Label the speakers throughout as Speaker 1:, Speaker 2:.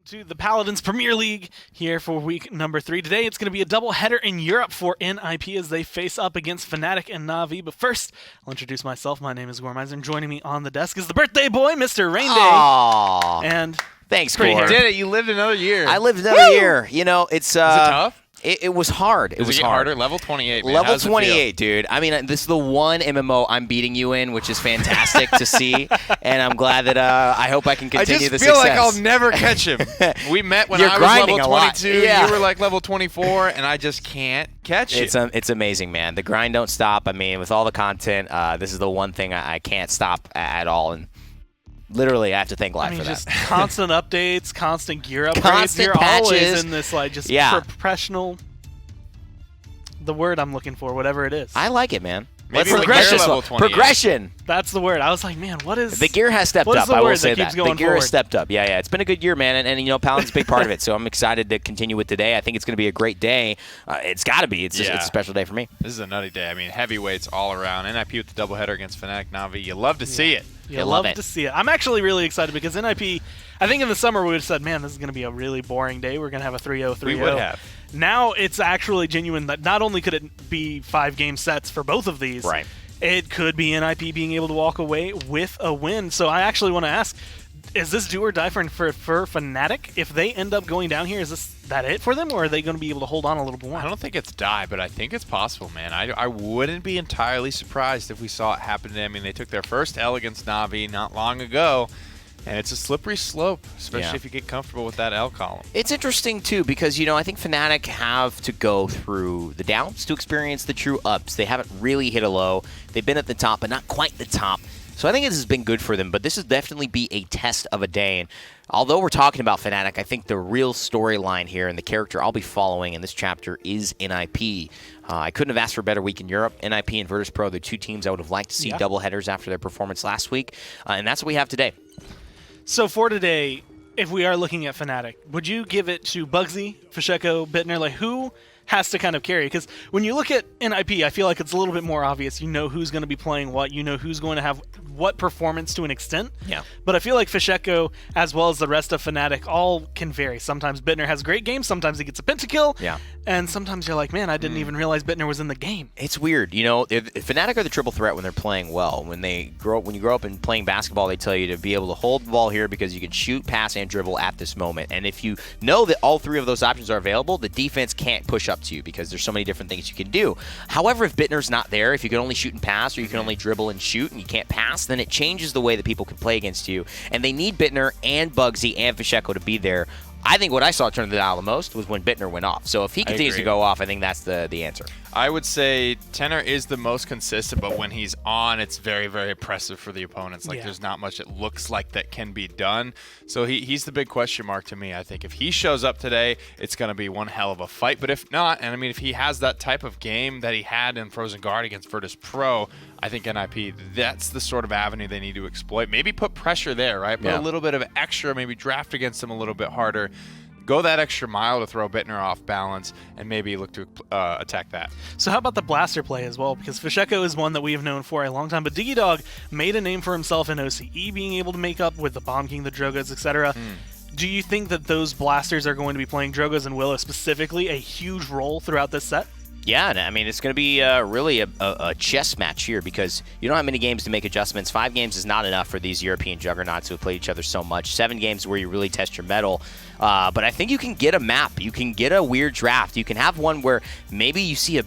Speaker 1: to the Paladins Premier League here for week number 3. Today it's going to be a doubleheader in Europe for NIP as they face up against FNATIC and Na'Vi. But first, I'll introduce myself. My name is Gormizer, and joining me on the desk is the birthday boy, Mr. Rain Day.
Speaker 2: Aww.
Speaker 1: And
Speaker 2: thanks,
Speaker 1: pretty
Speaker 2: Gor.
Speaker 1: hairy.
Speaker 3: You did it. You lived another year.
Speaker 2: I lived another year. You know, it's
Speaker 3: Was it tough?
Speaker 2: It was hard. It was hard.
Speaker 3: Harder. Level 28, man.
Speaker 2: Level
Speaker 3: How's it feel?
Speaker 2: 28, dude. I mean, this is the one MMO I'm beating you in, which is fantastic to see. And I'm glad that I hope I can continue the
Speaker 3: I just feel
Speaker 2: success.
Speaker 3: like I'll never catch him. We met when
Speaker 2: You're
Speaker 3: I was
Speaker 2: grinding
Speaker 3: level
Speaker 2: a lot.
Speaker 3: 22.
Speaker 2: Yeah.
Speaker 3: You were like level 24, and I just can't catch you.
Speaker 2: It's amazing, man. The grind don't stop. I mean, with all the content, this is the one thing I can't stop at all. And literally, I have to thank life for that.
Speaker 1: just constant updates, constant gear upgrades.
Speaker 2: Constant
Speaker 1: You're
Speaker 2: patches.
Speaker 1: always in this like just professional. The word I'm looking for, whatever it is.
Speaker 2: I like it, man.
Speaker 3: Maybe
Speaker 2: Let's
Speaker 3: when you're
Speaker 2: progression.
Speaker 3: level 28.
Speaker 2: Progression.
Speaker 1: That's the word. I was like, man, what is...
Speaker 2: The gear has stepped
Speaker 1: what is
Speaker 2: up.
Speaker 1: the
Speaker 2: I will
Speaker 1: word
Speaker 2: say
Speaker 1: that keeps
Speaker 2: that.
Speaker 1: going
Speaker 2: The gear has
Speaker 1: forward?
Speaker 2: stepped up. Yeah. It's been a good year, man. And you know, Paladin's a big part of it. So I'm excited to continue with today. I think it's going to be a great day. It's got to be. It's a special day for me.
Speaker 3: This is a nutty day. I mean, heavyweights all around. NIP with the doubleheader against FNATIC Na'Vi. You love to see it.
Speaker 1: You
Speaker 2: love
Speaker 1: love
Speaker 2: it.
Speaker 1: to see it. I'm actually really excited because NIP, I think in the summer we would have said, man, this is going to be a really boring day. We're going to have a 3-0, 3-0.
Speaker 3: We would have.
Speaker 1: Now it's actually genuine that not only could it be 5-game sets for both of these,
Speaker 2: Right.
Speaker 1: it could be NIP being able to walk away with a win. So I actually want to ask, is this do or die for FNATIC? If they end up going down here, is that it for them, or are they going to be able to hold on a little more?
Speaker 3: I don't think it's die, but I think it's possible, man. I wouldn't be entirely surprised if we saw it happen today. I mean, they took their first L against Na'Vi not long ago, and it's a slippery slope, especially if you get comfortable with that L column.
Speaker 2: It's interesting, too, because, you know, I think FNATIC have to go through the downs to experience the true ups. They haven't really hit a low. They've been at the top, but not quite the top. So I think this has been good for them, but this will definitely be a test of a day. And although we're talking about FNATIC, I think the real storyline here and the character I'll be following in this chapter is NIP. I couldn't have asked for a better week in Europe. NIP and Virtus.pro, the two teams I would have liked to see doubleheaders after their performance last week, and that's what we have today.
Speaker 1: So for today, if we are looking at FNATIC, would you give it to Bugsy, Fasheko, Bittner? Like, who has to kind of carry? Because when you look at NIP, I feel like it's a little bit more obvious. You know who's going to be playing what. You know who's going to have what performance to an extent.
Speaker 2: Yeah.
Speaker 1: But I feel like Fasheko, as well as the rest of FNATIC, all can vary. Sometimes Bittner has great games. Sometimes he gets a pentakill.
Speaker 2: Yeah.
Speaker 1: And sometimes you're like, man, I didn't even realize Bittner was in the game.
Speaker 2: It's weird, you know. FNATIC are the triple threat when they're playing well. When you grow up and playing basketball, they tell you to be able to hold the ball here because you can shoot, pass, and dribble at this moment. And if you know that all three of those options are available, the defense can't push up to you because there's so many different things you can do. However, if Bittner's not there, if you can only shoot and pass, or you can only dribble and shoot, and you can't pass, then it changes the way that people can play against you. And they need Bittner and Bugsy and Fasheko to be there. I think what I saw turn the dial the most was when Bittner went off. So if he continues to go off, I think that's the answer.
Speaker 3: I would say Tenor is the most consistent, but when he's on, it's very, very oppressive for the opponents. Like, there's not much it looks like that can be done. So he's the big question mark to me. I think if he shows up today, it's going to be one hell of a fight. But if not, and I mean, if he has that type of game that he had in Frozen Guard against Virtus.pro, I think NIP, that's the sort of avenue they need to exploit. Maybe put pressure there, right? Put a little bit of extra, maybe draft against him a little bit harder. Go that extra mile to throw Bittner off balance and maybe look to attack that.
Speaker 1: So how about the blaster play as well? Because Fasheko is one that we have known for a long time, but DigiDog made a name for himself in OCE, being able to make up with the Bomb King, the Drogas, etc. Do you think that those blasters are going to be playing Drogas and Willow specifically a huge role throughout this set?
Speaker 2: Yeah, I mean, it's going to be really a chess match here because you don't have many games to make adjustments. 5 games is not enough for these European juggernauts who have played each other so much. 7 games where you really test your mettle. But I think you can get a map. You can get a weird draft. You can have one where maybe you see a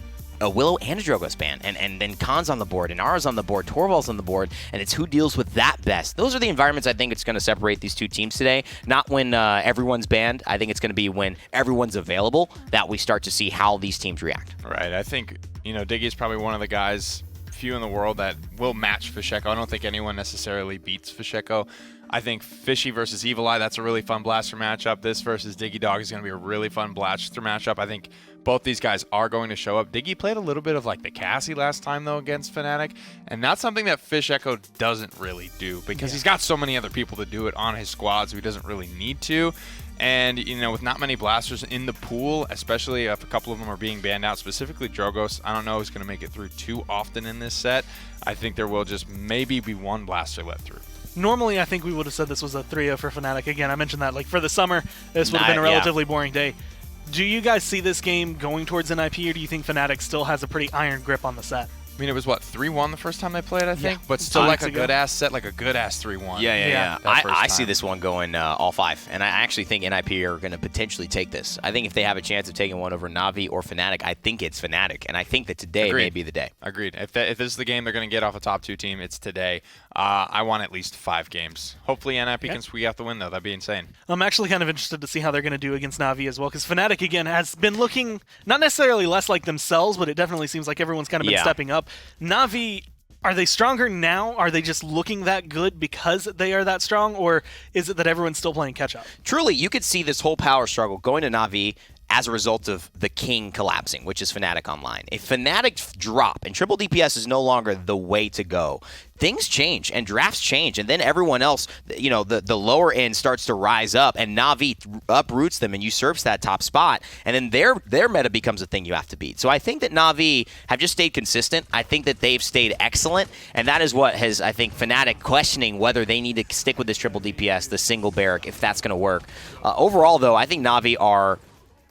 Speaker 2: Willow and a Drogas ban, and then Khan's on the board, and Ara's on the board, Torvald's on the board, and it's who deals with that best. Those are the environments I think it's going to separate these two teams today. Not when everyone's banned. I think it's going to be when everyone's available that we start to see how these teams react.
Speaker 3: Right. I think, you know, Diggy is probably one of the guys, few in the world, that will match Fasheko. I don't think anyone necessarily beats Fasheko. I think Fishy versus Evil Eye, that's a really fun blaster matchup. This versus Diggy Dog is going to be a really fun blaster matchup. I think both these guys are going to show up. Diggy played a little bit of like the Cassie last time, though, against FNATIC, and that's something that Fasheko doesn't really do because he's got so many other people to do it on his squad, so he doesn't really need to. And, you know, with not many blasters in the pool, especially if a couple of them are being banned out, specifically Drogos, I don't know who's going to make it through too often in this set. I think there will just maybe be one blaster let through.
Speaker 1: Normally, I think we would have said this was a 3-0 for FNATIC. Again, I mentioned that, like, for the summer, this would have been a relatively boring day. Do you guys see this game going towards NIP, or do you think FNATIC still has a pretty iron grip on the set?
Speaker 3: I mean, it was, what, 3-1 the first time they played, I think?
Speaker 1: Yeah.
Speaker 3: But still
Speaker 1: 2
Speaker 3: like
Speaker 1: weeks
Speaker 3: a
Speaker 1: ago.
Speaker 3: good-ass set, like a good-ass 3-1.
Speaker 2: Yeah.
Speaker 3: That first
Speaker 2: I see
Speaker 3: time.
Speaker 2: this one going all 5, and I actually think NIP are going to potentially take this. I think if they have a chance of taking one over Na'Vi or FNATIC, I think it's FNATIC, and I think that today may be the day.
Speaker 3: Agreed. If this is the game they're going to get off a top 2 team, it's today. I want at least 5 games. Hopefully NIP can squeak out the win, though. That'd be insane.
Speaker 1: I'm actually kind of interested to see how they're going to do against Na'Vi as well, because FNATIC, again, has been looking not necessarily less like themselves, but it definitely seems like everyone's kind of been stepping up. Na'Vi, are they stronger now? Are they just looking that good because they are that strong, or is it that everyone's still playing catch-up?
Speaker 2: Truly, you could see this whole power struggle going to Na'Vi as a result of the king collapsing, which is FNATIC Online. If FNATIC drop and triple DPS is no longer the way to go, things change and drafts change, and then everyone else, the lower end starts to rise up, and Na'Vi uproots them and usurps that top spot, and then their meta becomes a thing you have to beat. So I think that Na'Vi have just stayed consistent. I think that they've stayed excellent, and that is what has, I think, FNATIC questioning whether they need to stick with this triple DPS, the single barrack, if that's going to work. Overall, though, I think Na'Vi are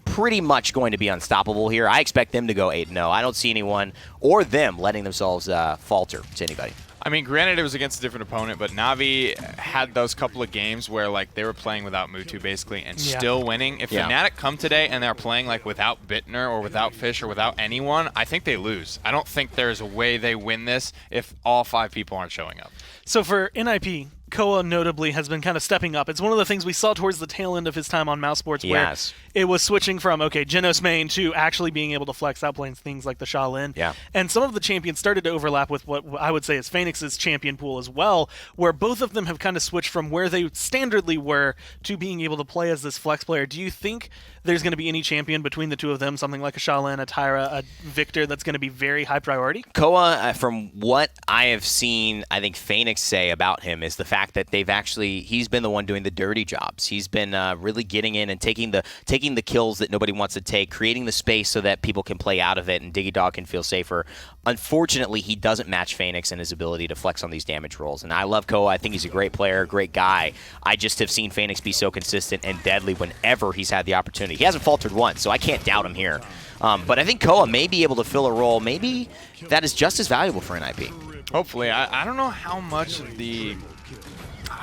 Speaker 2: pretty much going to be unstoppable here. I expect them to go 8-0. I don't see anyone or them letting themselves falter to anybody.
Speaker 3: I mean, granted, it was against a different opponent, but Na'Vi had those couple of games where, like, they were playing without Mutu, basically, and still winning. If FNATIC come today and they're playing, like, without Bittner or without Fish or without anyone, I think they lose. I don't think there's a way they win this if all 5 people aren't showing up.
Speaker 1: So for NIP, Koa notably has been kind of stepping up. It's one of the things we saw towards the tail end of his time on Mouse Sports, where it was switching from, Genos main to actually being able to flex out playing things like the Shaolin.
Speaker 2: Yeah.
Speaker 1: And some of the champions started to overlap with what I would say is Phoenix's champion pool as well, where both of them have kind of switched from where they standardly were to being able to play as this flex player. Do you think there's going to be any champion between the two of them, something like a Shaolin, a Tyra, a Victor, that's going to be very high priority?
Speaker 2: Koa, from what I have seen, I think Phoenix say about him is the fact that he's been the one doing the dirty jobs. He's been really getting in and taking the kills that nobody wants to take, creating the space so that people can play out of it and Diggy Dog can feel safer. Unfortunately, he doesn't match Phoenix in his ability to flex on these damage rolls. And I love Koa. I think he's a great player, great guy. I just have seen Phoenix be so consistent and deadly whenever he's had the opportunity. He hasn't faltered once, so I can't doubt him here. But I think Koa may be able to fill a role maybe that is just as valuable for NIP.
Speaker 3: Hopefully. I don't know how much of the...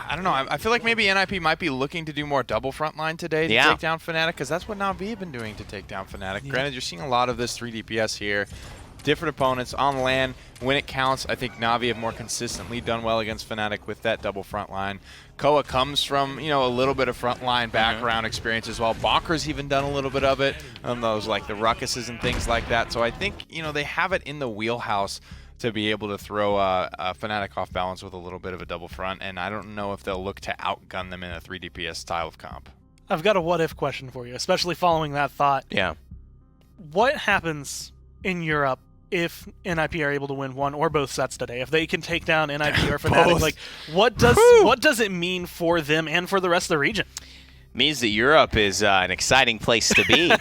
Speaker 3: I don't know. I feel like maybe NIP might be looking to do more double frontline today to take down FNATIC, because that's what Na'Vi have been doing to take down FNATIC. Granted, you're seeing a lot of this 3 DPS here. Different opponents on land. When it counts, I think Na'Vi have more consistently done well against FNATIC with that double frontline. Koa comes from, a little bit of frontline background experience as well. Bakker's even done a little bit of it on those, like, the ruckuses and things like that. So I think, they have it in the wheelhouse to be able to throw FNATIC off balance with a little bit of a double front, and I don't know if they'll look to outgun them in a 3 DPS style of comp.
Speaker 1: I've got a what-if question for you, especially following that thought.
Speaker 2: Yeah.
Speaker 1: What happens in Europe if NIP are able to win one or both sets today? If they can take down NIP or FNATIC, like, what does it mean for them and for the rest of the region?
Speaker 2: Means that Europe is an exciting place to be.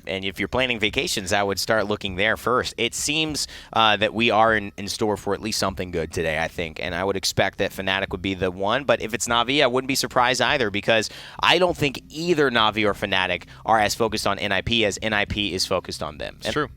Speaker 2: And if you're planning vacations, I would start looking there first. It seems that we are in store for at least something good today, I think. And I would expect that FNATIC would be the one. But if it's Na'Vi, I wouldn't be surprised either, because I don't think either Na'Vi or FNATIC are as focused on NIP as NIP is focused on them.
Speaker 3: It's true.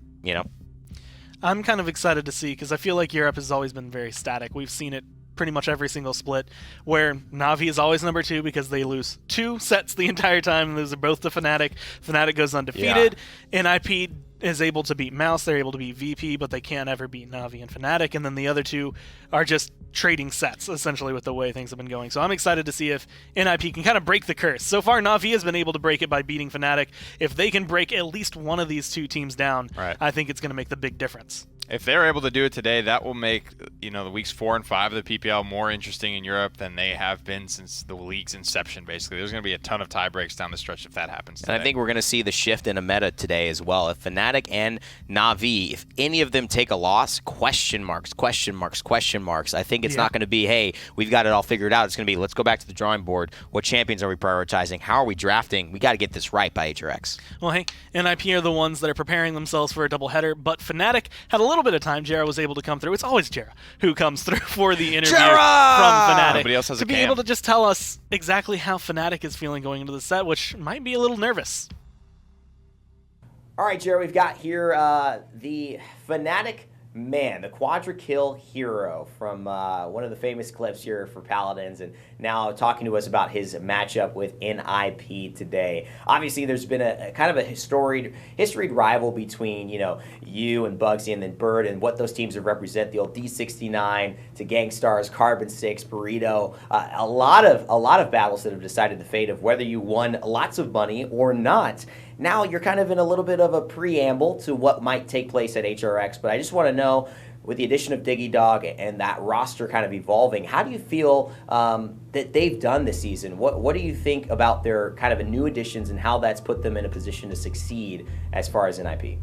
Speaker 1: I'm kind of excited to see, because I feel like Europe has always been very static. We've seen it pretty much every single split, where Na'Vi is always number 2 because they lose 2 sets the entire time. Those are both to FNATIC. FNATIC goes undefeated. NIP is able to beat Mouse. They're able to beat VP, but they can't ever beat Na'Vi and FNATIC. And then the other 2 are just trading sets, essentially, with the way things have been going. So I'm excited to see if NIP can kind of break the curse. So far, Na'Vi has been able to break it by beating FNATIC. If they can break at least one of these 2 teams down, I think it's going to make the big difference.
Speaker 3: If they're able to do it today, that will make the weeks 4 and 5 of the PPL more interesting in Europe than they have been since the league's inception, basically. There's going to be a ton of tie breaks down the stretch if that happens today.
Speaker 2: And I think we're going to see the shift in a meta today as well. If FNATIC FNATIC and Na'Vi. If any of them take a loss, question marks, question marks, question marks. I think it's not going to be, hey, we've got it all figured out. It's going to be, let's go back to the drawing board. What champions are we prioritizing? How are we drafting? We got to get this right by HRX.
Speaker 1: Well, hey, NIP are the ones that are preparing themselves for a doubleheader, but FNATIC had a little bit of time. Gerrah was able to come through. It's always Gerrah who comes through for the interview from FNATIC.
Speaker 3: Nobody else has
Speaker 1: to
Speaker 3: a
Speaker 1: be
Speaker 3: cam.
Speaker 1: able to just tell us exactly how FNATIC is feeling going into the set, which might be a little nervous.
Speaker 4: All right, Gerrah, we've got here the FNATIC man, the quadra kill hero from one of the famous clips here for Paladins, and now talking to us about his matchup with NIP today. Obviously, there's been a kind of a historied rival between, you and Bugsy and then Bird, and what those teams have represent, the old D69 to Gangstars, Carbon 6, Burrito, a lot of battles that have decided the fate of whether you won lots of money or not. Now you're kind of in a little bit of a preamble to what might take place at HRX, but I just want to know, with the addition of Diggy Dog and that roster kind of evolving, how do you feel that they've done this season? What do you think about their kind of new additions and how that's put them in a position to succeed as far as NIP?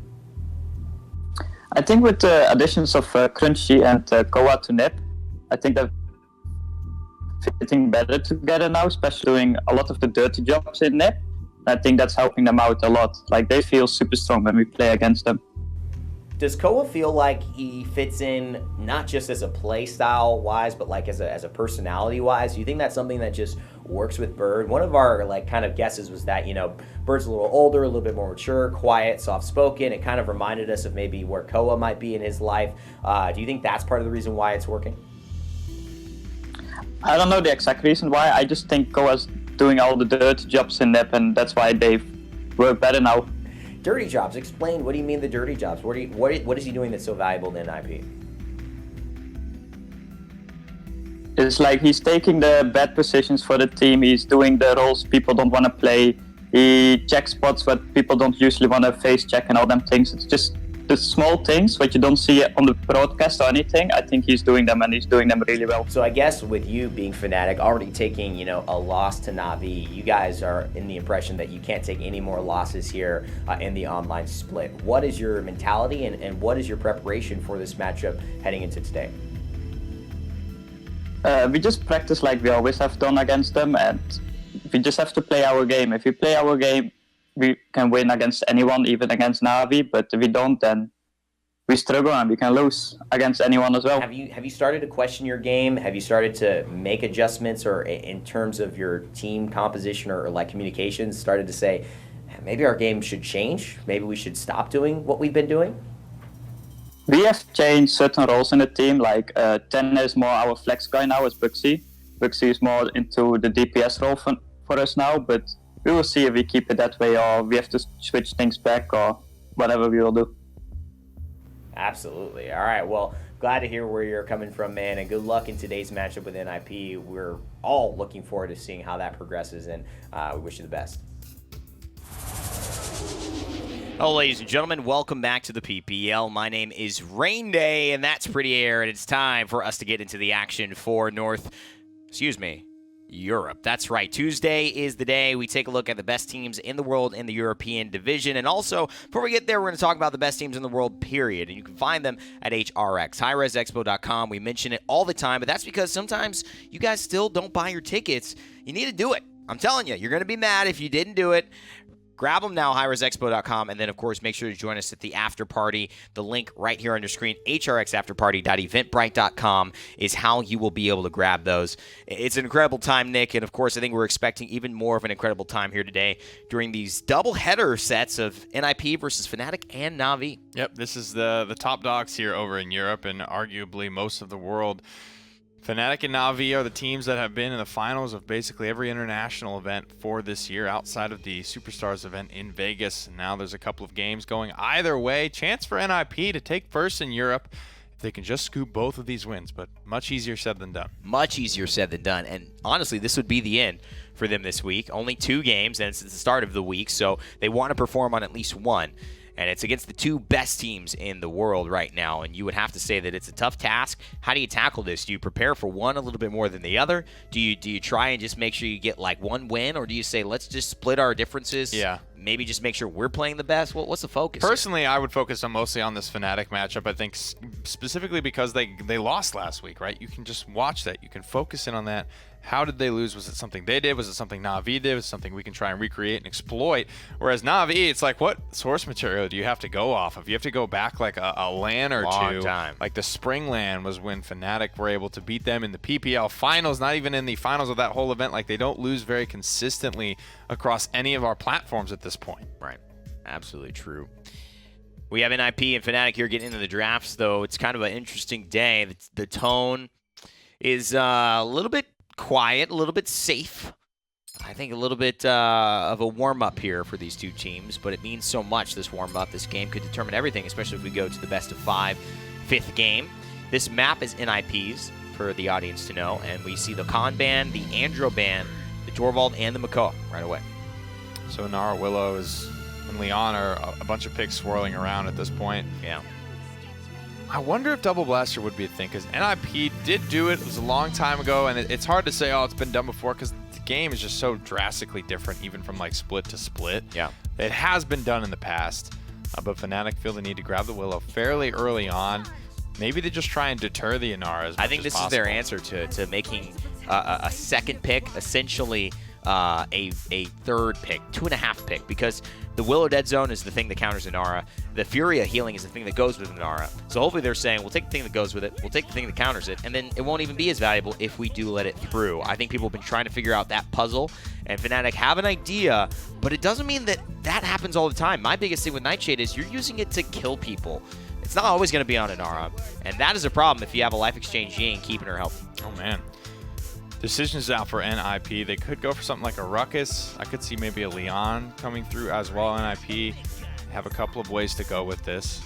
Speaker 5: I think with the additions of Crunchy and Koa to NIP, I think they're fitting better together now, especially doing a lot of the dirty jobs in NIP. I think that's helping them out a lot. Like, they feel super strong when we play against them.
Speaker 4: Does Koa feel like he fits in not just as a play style wise, but like as a personality wise? Do you think that's something that just works with Bird? One of our kind of guesses was that, Bird's a little older, a little bit more mature, quiet, soft spoken. It kind of reminded us of maybe where Koa might be in his life. Do you think that's part of the reason why it's working?
Speaker 5: I don't know the exact reason why. I just think Koa's doing all the dirty jobs in NIP, and that's why they work better now.
Speaker 4: Dirty jobs. Explain. What do you mean the dirty jobs? What is he doing that's so valuable to NIP?
Speaker 5: It's like he's taking the bad positions for the team. He's doing the roles people don't want to play. He checks spots where people don't usually want to face check and all them things. It's just the small things what you don't see on the broadcast or anything. I think he's doing them, and he's doing them really well.
Speaker 4: So I guess with you being FNATIC, already taking a loss to Na'Vi, you guys are in the impression that you can't take any more losses here in the online split. What is your mentality and what is your preparation for this matchup heading into today?
Speaker 5: We just practice like we always have done against them, and we just have to play our game. If we play our game, we can win against anyone, even against Na'Vi, but if we don't, then we struggle and we can lose against anyone as well.
Speaker 4: Have you started to question your game? Have you started to make adjustments, or in terms of your team composition or like communications, started to say, maybe our game should change? Maybe we should stop doing what we've been doing?
Speaker 5: We have changed certain roles in the team, like Ten is more our flex guy now as Bugsy. Bugsy is more into the DPS role for us now, but we will see if we keep it that way or we have to switch things back or whatever we will do.
Speaker 4: Absolutely. All right. Well, glad to hear where you're coming from, man, and good luck in today's matchup with NIP. We're all looking forward to seeing how that progresses, and we wish you the best.
Speaker 2: Hello, ladies and gentlemen. Welcome back to the PPL. My name is Rain Day, and that's Pretty Air, and it's time for us to get into the action for Europe. That's right. Tuesday is the day we take a look at the best teams in the world in the European division. And also, before we get there, we're going to talk about the best teams in the world, period. And you can find them at HRX, highresexpo.com. We mention it all the time, but that's because sometimes you guys still don't buy your tickets. You need to do it. I'm telling you, you're going to be mad if you didn't do it. Grab them now, highresexpo.com, and then, of course, make sure to join us at the after party. The link right here on your screen, hrxafterparty.eventbrite.com, is how you will be able to grab those. It's an incredible time, Nick, and, of course, I think we're expecting even more of an incredible time here today during these double-header sets of NIP versus FNATIC and Na'Vi.
Speaker 3: Yep, this is the top dogs here over in Europe and arguably most of the world. FNATIC and Na'Vi are the teams that have been in the finals of basically every international event for this year outside of the Superstars event in Vegas. And now there's a couple of games going either way. Chance for NIP to take first in Europe if they can just scoop both of these wins, but much easier said than done.
Speaker 2: Much easier said than done. And honestly, this would be the end for them this week. Only 2 games, and it's the start of the week, so they want to perform on at least one. And it's against the 2 best teams in the world right now. And you would have to say that it's a tough task. How do you tackle this? Do you prepare for one a little bit more than the other? Do you try and just make sure you get like one win? Or do you say, let's just split our differences?
Speaker 3: Yeah.
Speaker 2: maybe just make sure we're playing the best? What's the focus?
Speaker 3: Personally, I would focus mostly on this FNATIC matchup. I think specifically because they lost last week, right? You can just watch that. You can focus in on that. How did they lose? Was it something they did? Was it something Na'Vi did? Was it something we can try and recreate and exploit? Whereas Na'Vi, it's like, what source material do you have to go off of? You have to go back like a LAN or
Speaker 2: Long
Speaker 3: two.
Speaker 2: time.
Speaker 3: Like the spring LAN was when FNATIC were able to beat them in the PPL finals, not even in the finals of that whole event. Like they don't lose very consistently across any of our platforms at this point.
Speaker 2: Right. Absolutely true. We have NIP and FNATIC here getting into the drafts, though. It's kind of an interesting day. The tone is a little bit quiet, a little bit safe. I think a little bit of a warm-up here for these two teams, but it means so much, this warm-up. This game could determine everything, especially if we go to the best of 5, 5th game. This map is NIP's, for the audience to know, and we see the Khan ban, the Andro ban, the Torvald, and the Makoa right away.
Speaker 3: So Nara, Willow and Leon are a bunch of picks swirling around at this point.
Speaker 2: Yeah.
Speaker 3: I wonder if Double Blaster would be a thing, because NIP did do it. It was a long time ago, and it's hard to say, oh, it's been done before, because the game is just so drastically different, even from like split to split.
Speaker 2: Yeah.
Speaker 3: It has been done in the past, but FNATIC feel the need to grab the Willow fairly early on. Maybe they just try and deter the Inara as much
Speaker 2: I think
Speaker 3: as
Speaker 2: this
Speaker 3: possible.
Speaker 2: is their answer to making a second pick, essentially a third pick, 2.5 pick, because the Willow Dead Zone is the thing that counters Inara. The Furia healing is the thing that goes with Inara. So hopefully they're saying, we'll take the thing that goes with it, we'll take the thing that counters it, and then it won't even be as valuable if we do let it through. I think people have been trying to figure out that puzzle, and FNATIC have an idea, but it doesn't mean that that happens all the time. My biggest thing with Nightshade is you're using it to kill people. It's not always going to be on Inara, and that is a problem if you have a life exchange Ying keeping her healthy.
Speaker 3: Oh, man. Decisions out for NIP. They could go for something like a Ruckus. I could see maybe a Leon coming through as well. NIP have a couple of ways to go with this.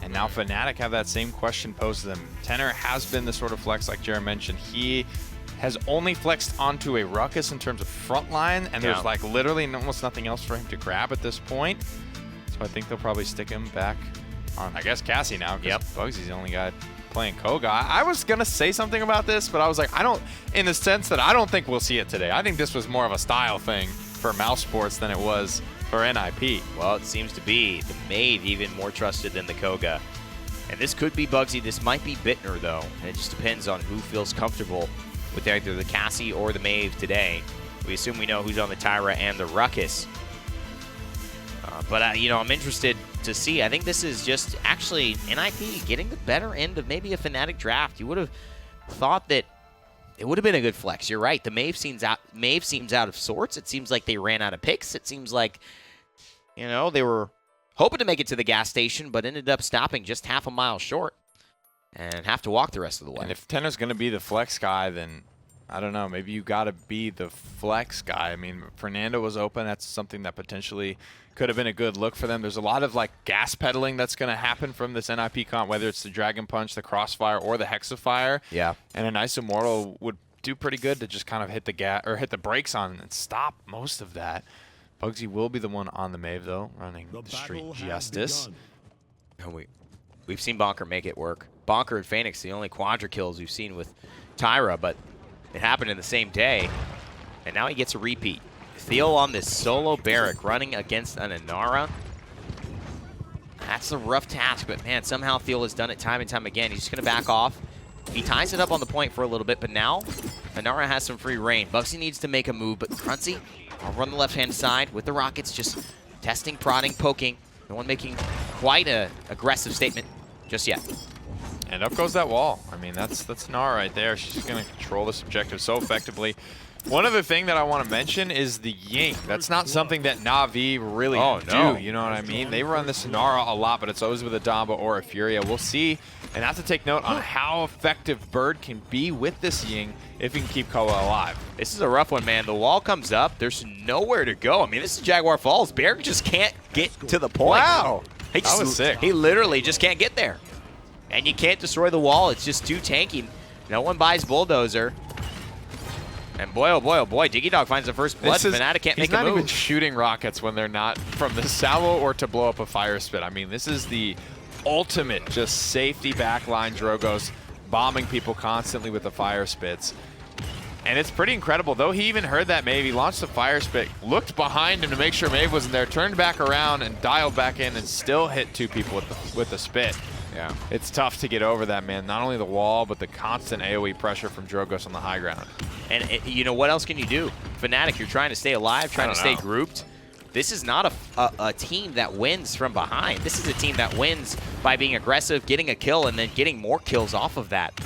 Speaker 3: And now FNATIC have that same question posed to them. Tenor has been the sort of flex, like Gerrah mentioned. He has only flexed onto a Ruckus in terms of front line, and there's like literally almost nothing else for him to grab at this point. So I think they'll probably stick him back on, I guess, Cassie now, because Bugsy's the only guy playing Koga. I was going to say something about this, but I was like, in the sense that I don't think we'll see it today. I think this was more of a style thing for Mouse Sports than it was for NIP.
Speaker 2: Well, it seems to be the Mave even more trusted than the Koga. And this could be Bugsy. This might be Bittner, though. And it just depends on who feels comfortable with either the Cassie or the Mave today. We assume we know who's on the Tyra and the Ruckus. But I'm interested to see. I think this is just actually NIP getting the better end of maybe a FNATIC draft. You would have thought that it would have been a good flex. You're right. The Mave seems out of sorts. It seems like they ran out of picks. It seems like, they were hoping to make it to the gas station, but ended up stopping just half a mile short and have to walk the rest of the way.
Speaker 3: And if Tenor's going to be the flex guy, then I don't know. Maybe you got to be the flex guy. I mean, Fernando was open. That's something that potentially could have been a good look for them. There's a lot of gas pedaling that's going to happen from this NIP comp, whether it's the Dragon Punch, the Crossfire, or the Hexafire. Yeah. And an Ice Immortal would do pretty good to just kind of hit the hit the brakes on and stop most of that. Bugsy will be the one on the Mave though, running the Street Justice.
Speaker 2: And we've seen Bonker make it work. Bonker and Phoenix, the only quadra kills we've seen with Tyra, but it happened in the same day, and now he gets a repeat. Theo on this solo Barrack running against an Inara. That's a rough task, but man, somehow Theo has done it time and time again. He's just going to back off. He ties it up on the point for a little bit, but now Inara has some free reign. Bugsy needs to make a move, but Crunchy will run the left-hand side with the Rockets, just testing, prodding, poking. No one making quite an aggressive statement just yet.
Speaker 3: And up goes that wall. I mean, that's Nara right there. She's just going to control this objective so effectively. One other thing that I want to mention is the Ying. That's not something that Na'Vi really do, you know what I mean? They run the Nara a lot, but it's always with a Damba or a Furia. We'll see, and have to take note on how effective Bird can be with this Ying if he can keep Koa alive.
Speaker 2: This is a rough one, man. The wall comes up. There's nowhere to go. I mean, this is Jaguar Falls. Bear just can't get to the point.
Speaker 3: Wow.
Speaker 2: That was sick. He literally just can't get there. And you can't destroy the wall. It's just too tanky. No one buys Bulldozer. And boy, oh boy, oh boy, Diggy Dog finds the first blood. FNATIC can't make a move.
Speaker 3: He's not even shooting rockets when they're not from the salvo or to blow up a fire spit. I mean, this is the ultimate just safety backline Drogos bombing people constantly with the fire spits. And it's pretty incredible. Though he even heard that Maeve, he launched the fire spit, looked behind him to make sure Maeve wasn't there, turned back around and dialed back in and still hit 2 people with the spit. Yeah, it's tough to get over that, man. Not only the wall, but the constant AoE pressure from Drogos on the high ground.
Speaker 2: And you know, what else can you do? FNATIC, you're trying to stay alive, trying to stay grouped. This is not a team that wins from behind. This is a team that wins by being aggressive, getting a kill, and then getting more kills off of that.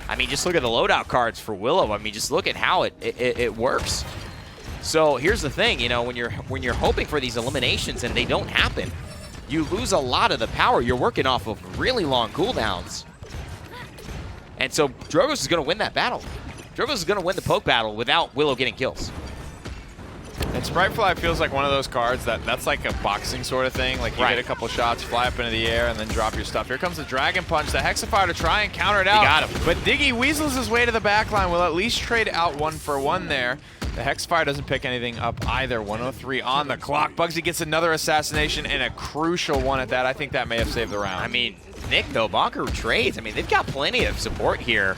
Speaker 2: I mean, just look at the loadout cards for Willow. I mean, just look at how it works. So here's the thing, you know, when you're hoping for these eliminations and they don't happen, you lose a lot of the power. You're working off of really long cooldowns. And so Drogos is going to win that battle. Drogos is going to win the poke battle without Willow getting kills.
Speaker 3: And Spritefly feels like one of those cards that's like a boxing sort of thing. Like you get a couple shots, fly up into the air, and then drop your stuff. Here comes the Dragon Punch, the Hexafire to try and counter it out.
Speaker 2: He got him.
Speaker 3: But Diggy weasels his way to the back line. Will at least trade out 1-for-1 there. The Hexafire doesn't pick anything up either. 103 on the clock. Bugsy gets another assassination, and a crucial one at that. I think that may have saved the round.
Speaker 2: I mean, Nick, though, Bonker trades. I mean, they've got plenty of support here.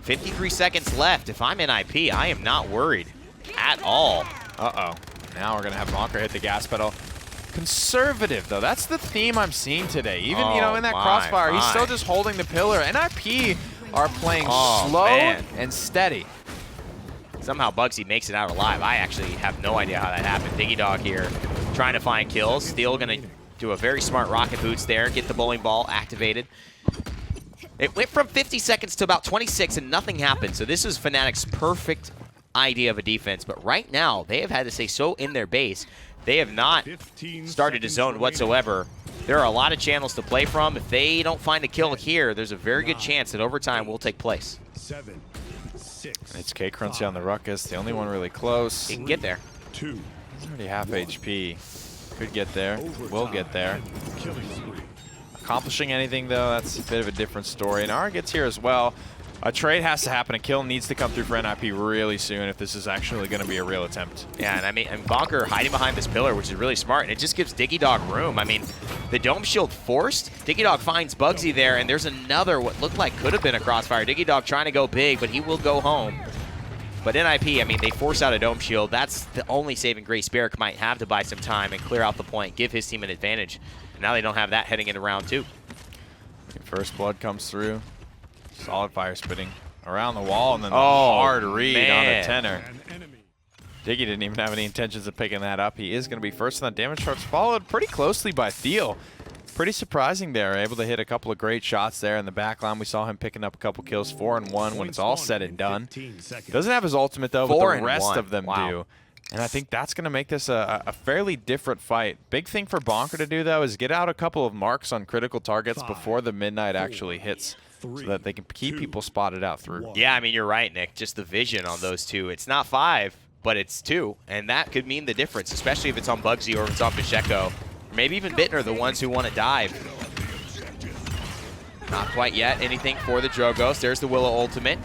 Speaker 2: 53 seconds left. If I'm NIP, I am not worried at all.
Speaker 3: Uh-oh. Now we're going to have Bonker hit the gas pedal. Conservative, though. That's the theme I'm seeing today. Even, you know, in that crossfire, he's still just holding the pillar. NIP are playing slow and steady.
Speaker 2: Somehow Bugsy makes it out alive. I actually have no idea how that happened. Diggy Dog here trying to find kills. Steel going to do a very smart rocket boots there, get the bowling ball activated. It went from 50 seconds to about 26 and nothing happened. So this is FNATIC's perfect idea of a defense. But right now, they have had to stay so in their base. They have not started to zone whatsoever. There are a lot of channels to play from. If they don't find a kill here, there's a very good chance that overtime will take place.
Speaker 6: 7, 6.
Speaker 3: It's K-Crunchy on the Ruckus, the only one really close.
Speaker 2: He can get there.
Speaker 6: 2.
Speaker 3: He's already half HP. Could get there. Will get there. Accomplishing anything, though, that's a bit of a different story. And Ara gets here as well. A trade has to happen. A kill needs to come through for NIP really soon if this is actually going to be a real attempt.
Speaker 2: Yeah, and I mean, and Bonker hiding behind this pillar, which is really smart, and it just gives Diggy Dog room. I mean, the dome shield forced. Diggy Dog finds Bugsy there, and there's another what looked like could have been a crossfire. Diggy Dog trying to go big, but he will go home. But NIP, I mean, they force out a dome shield. That's the only saving grace Barrick might have to buy some time and clear out the point, give his team an advantage. And now they don't have that heading into round 2.
Speaker 3: First blood comes through. Solid fire spitting around the wall, and then the hard read on the tenor. Diggy didn't even have any intentions of picking that up. He is going to be first on the damage charts, followed pretty closely by Theo. Pretty surprising there. Able to hit a couple of great shots there in the back line. We saw him picking up a couple kills, 4-1 when it's all said and done. Doesn't have his ultimate, though, but the rest of them do. And I think that's going to make this a fairly different fight. Big thing for Bonker to do, though, is get out a couple of marks on critical targets before the midnight actually hits, so that they can keep people spotted out through.
Speaker 2: Yeah, I mean, you're right, Nick. Just the vision on those two. It's not 5, but it's 2, and that could mean the difference, especially if it's on Bugsy or if it's on Pacheco. Maybe even Bittner, the ones who want to dive. Not quite yet. Anything for the Drogos. There's the Willow ultimate,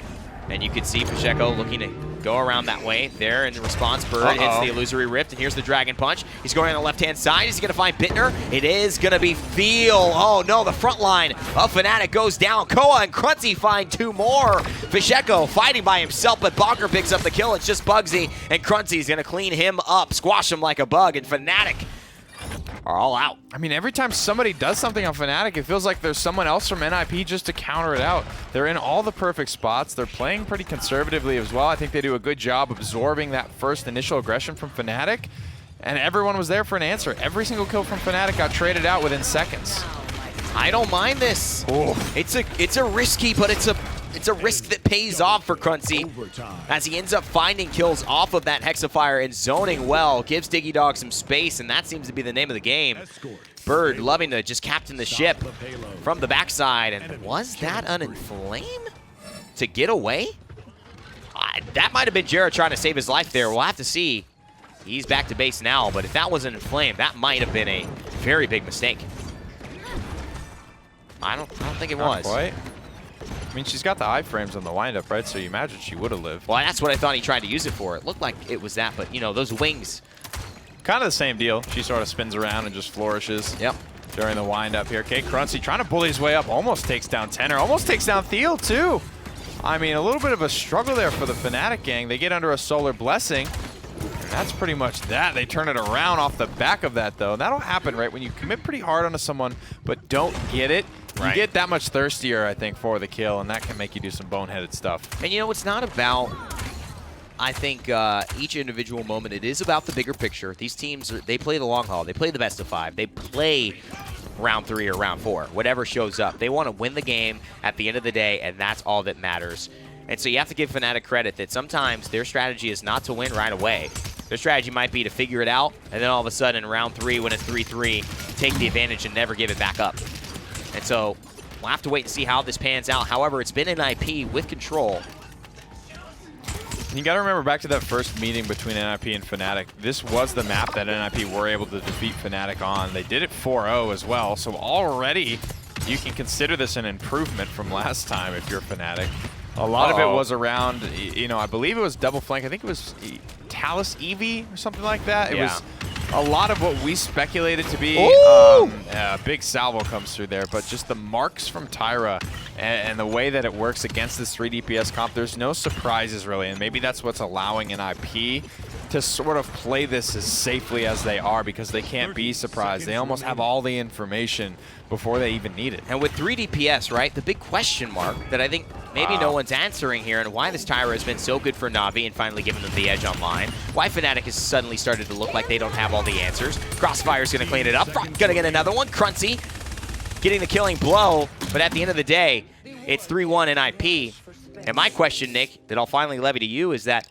Speaker 2: and you can see Pacheco looking to go around that way. There in the response, Bird hits the illusory rift, and here's the Dragon Punch. He's going on the left-hand side. Is he going to find Bittner? It is going to be Feel. Oh, no, the front line of FNATIC goes down. Koa and Crunty find 2 more. Pacheco fighting by himself, but Bonker picks up the kill. It's just Bugsy, and Crunty's going to clean him up, squash him like a bug, and FNATIC are all out.
Speaker 3: I mean, every time somebody does something on FNATIC, it feels like there's someone else from NIP just to counter it out. They're in all the perfect spots. They're playing pretty conservatively as well. I think they do a good job absorbing that first initial aggression from FNATIC, and everyone was there for an answer. Every single kill from FNATIC got traded out within seconds.
Speaker 2: I don't mind this. It's a risky, but it's a risk that pays off for Crunty as he ends up finding kills off of that Hexafire and zoning well. Gives Diggy Dog some space, and that seems to be the name of the game. Bird loving to just captain the ship from the backside. And was that an Inflame to get away? That might have been Gerrah trying to save his life there. We'll have to see. He's back to base now, but if that was an Inflame, that might have been a very big mistake. I don't think it was.
Speaker 3: Not quite. I mean, she's got the iframes on the windup, right? So you imagine she would have lived.
Speaker 2: Well, that's what I thought he tried to use it for. It looked like it was that, but, you know, those wings.
Speaker 3: Kind of the same deal. She sort of spins around and just flourishes.
Speaker 2: Yep.
Speaker 3: During the windup here. K-Crunchy trying to bully his way up. Almost takes down Tenor. Almost takes down Theo, too. I mean, a little bit of a struggle there for the FNATIC gang. They get under a Solar Blessing. And that's pretty much that. They turn it around off the back of that, though. And that'll happen, right? When you commit pretty hard onto someone but don't get it, you get that much thirstier, I think, for the kill, and that can make you do some boneheaded stuff.
Speaker 2: And you know, it's not about, I think, each individual moment. It is about the bigger picture. These teams, they play the long haul. They play the best of 5. They play round 3 or round 4, whatever shows up. They want to win the game at the end of the day, and that's all that matters. And so you have to give FNATIC credit that sometimes their strategy is not to win right away. Their strategy might be to figure it out, and then all of a sudden in round 3, when it's 3-3, take the advantage and never give it back up. And so we'll have to wait and see how this pans out. However, it's been an IP with control.
Speaker 3: You got to remember back to that first meeting between NIP and FNATIC. This was the map that NIP were able to defeat FNATIC on. They did it 4-0 as well, so already you can consider this an improvement from last time if you're FNATIC. A lot of it was around, you know, I believe it was double flank. I think it was Talus Eevee or something like that. It was a lot of what we speculated to be. Big salvo comes through there, but just the marks from Tyra and the way that it works against this 3 DPS comp, there's no surprises really, and maybe that's what's allowing an IP to sort of play this as safely as they are because they can't be surprised. They almost have all the information before they even need it.
Speaker 2: And with 3 DPS, right, the big question mark that I think maybe no one's answering here, and why this Tyra has been so good for Na'Vi and finally giving them the edge online, why FNATIC has suddenly started to look like they don't have all the answers. Crossfire's going to clean it up. Gonna get another one. Crunchy getting the killing blow, but at the end of the day, it's 3-1 in IP. And my question, Nick, that I'll finally levy to you is that,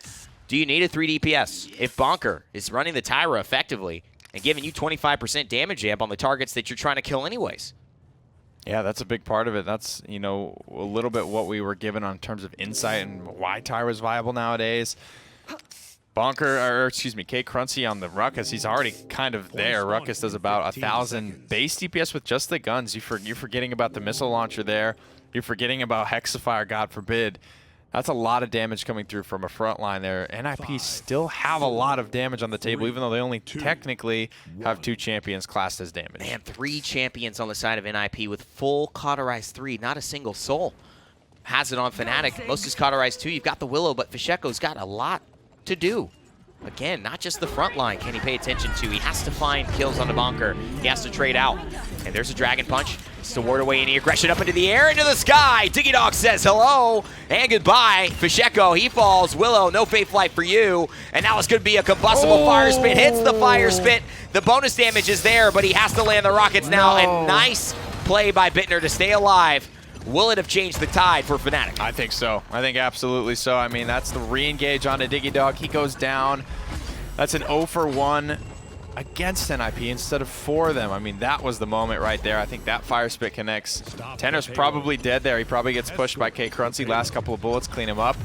Speaker 2: do you need a 3 DPS? If Bonker is running the Tyra effectively and giving you 25% damage amp on the targets that you're trying to kill anyways.
Speaker 3: Yeah, that's a big part of it. That's, you know, a little bit what we were given on terms of insight and why Tyra's viable nowadays. K Crunchy on the Ruckus, he's already kind of there. Ruckus does about 1,000 base DPS with just the guns. You're forgetting about the missile launcher there. You're forgetting about Hexafire, God forbid. That's a lot of damage coming through from a front line there. NIP still have a lot of damage on the table, even though they only technically have 2 champions classed as damage.
Speaker 2: Man, 3 champions on the side of NIP with full cauterized 3, not a single soul. Has it on FNATIC. Most is cauterized 2. You've got the Willow, but Fisheko's got a lot to do. Again, not just the front line can he pay attention to. He has to find kills on the Bonker. He has to trade out. And there's a Dragon Punch. It's to ward away any aggression up into the air, into the sky. Diggy Dog says hello and goodbye. Fisheko, he falls. Willow, no Faith Light for you. And now it's going to be a combustible fire spit. Hits the fire spit. The bonus damage is there, but he has to land the rockets now. And nice play by Bittner to stay alive. Will it have changed the tide for FNATIC?
Speaker 3: I think so. I think absolutely so. I mean, that's the re-engage on a Diggy Dog. He goes down. That's an 0 for 1 against NIP instead of for them. I mean, that was the moment right there. I think that fire spit connects. Tenner's probably dead there. He probably gets pushed by K Crunchy. Last couple of bullets clean him up.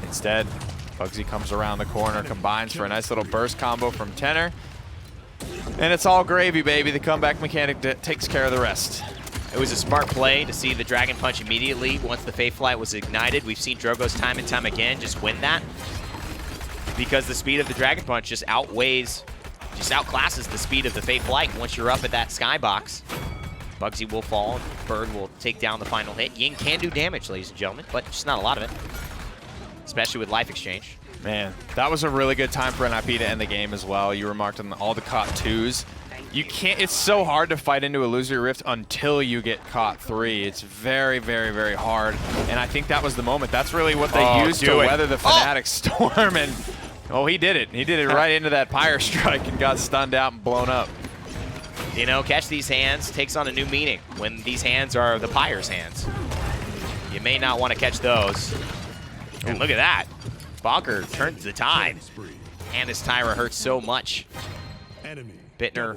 Speaker 3: Instead, Bugsy comes around the corner, combines for a nice little burst combo from Tenner. And it's all gravy, baby. The comeback mechanic takes care of the rest.
Speaker 2: It was a smart play to see the Dragon Punch immediately once the Faith Flight was ignited. We've seen Drogo's time and time again just win that because the speed of the Dragon Punch just outclasses the speed of the Faith Flight once you're up at that skybox. Bugsy will fall. Bird will take down the final hit. Ying can do damage, ladies and gentlemen, but just not a lot of it, especially with Life Exchange.
Speaker 3: Man, that was a really good time for NIP to end the game as well. You remarked on all the caught 2s. You can't, it's so hard to fight into Illusory Rift until you get caught 3. It's very, very, very hard. And I think that was the moment. That's really what they used to weather the FNATIC storm. And, he did it. He did it right into that Pyre Strike and got stunned out and blown up.
Speaker 2: You know, catch these hands takes on a new meaning when these hands are the Pyre's hands. You may not want to catch those. And look at that. Bonker turns the tide. And this Tyra hurts so much. Bittner,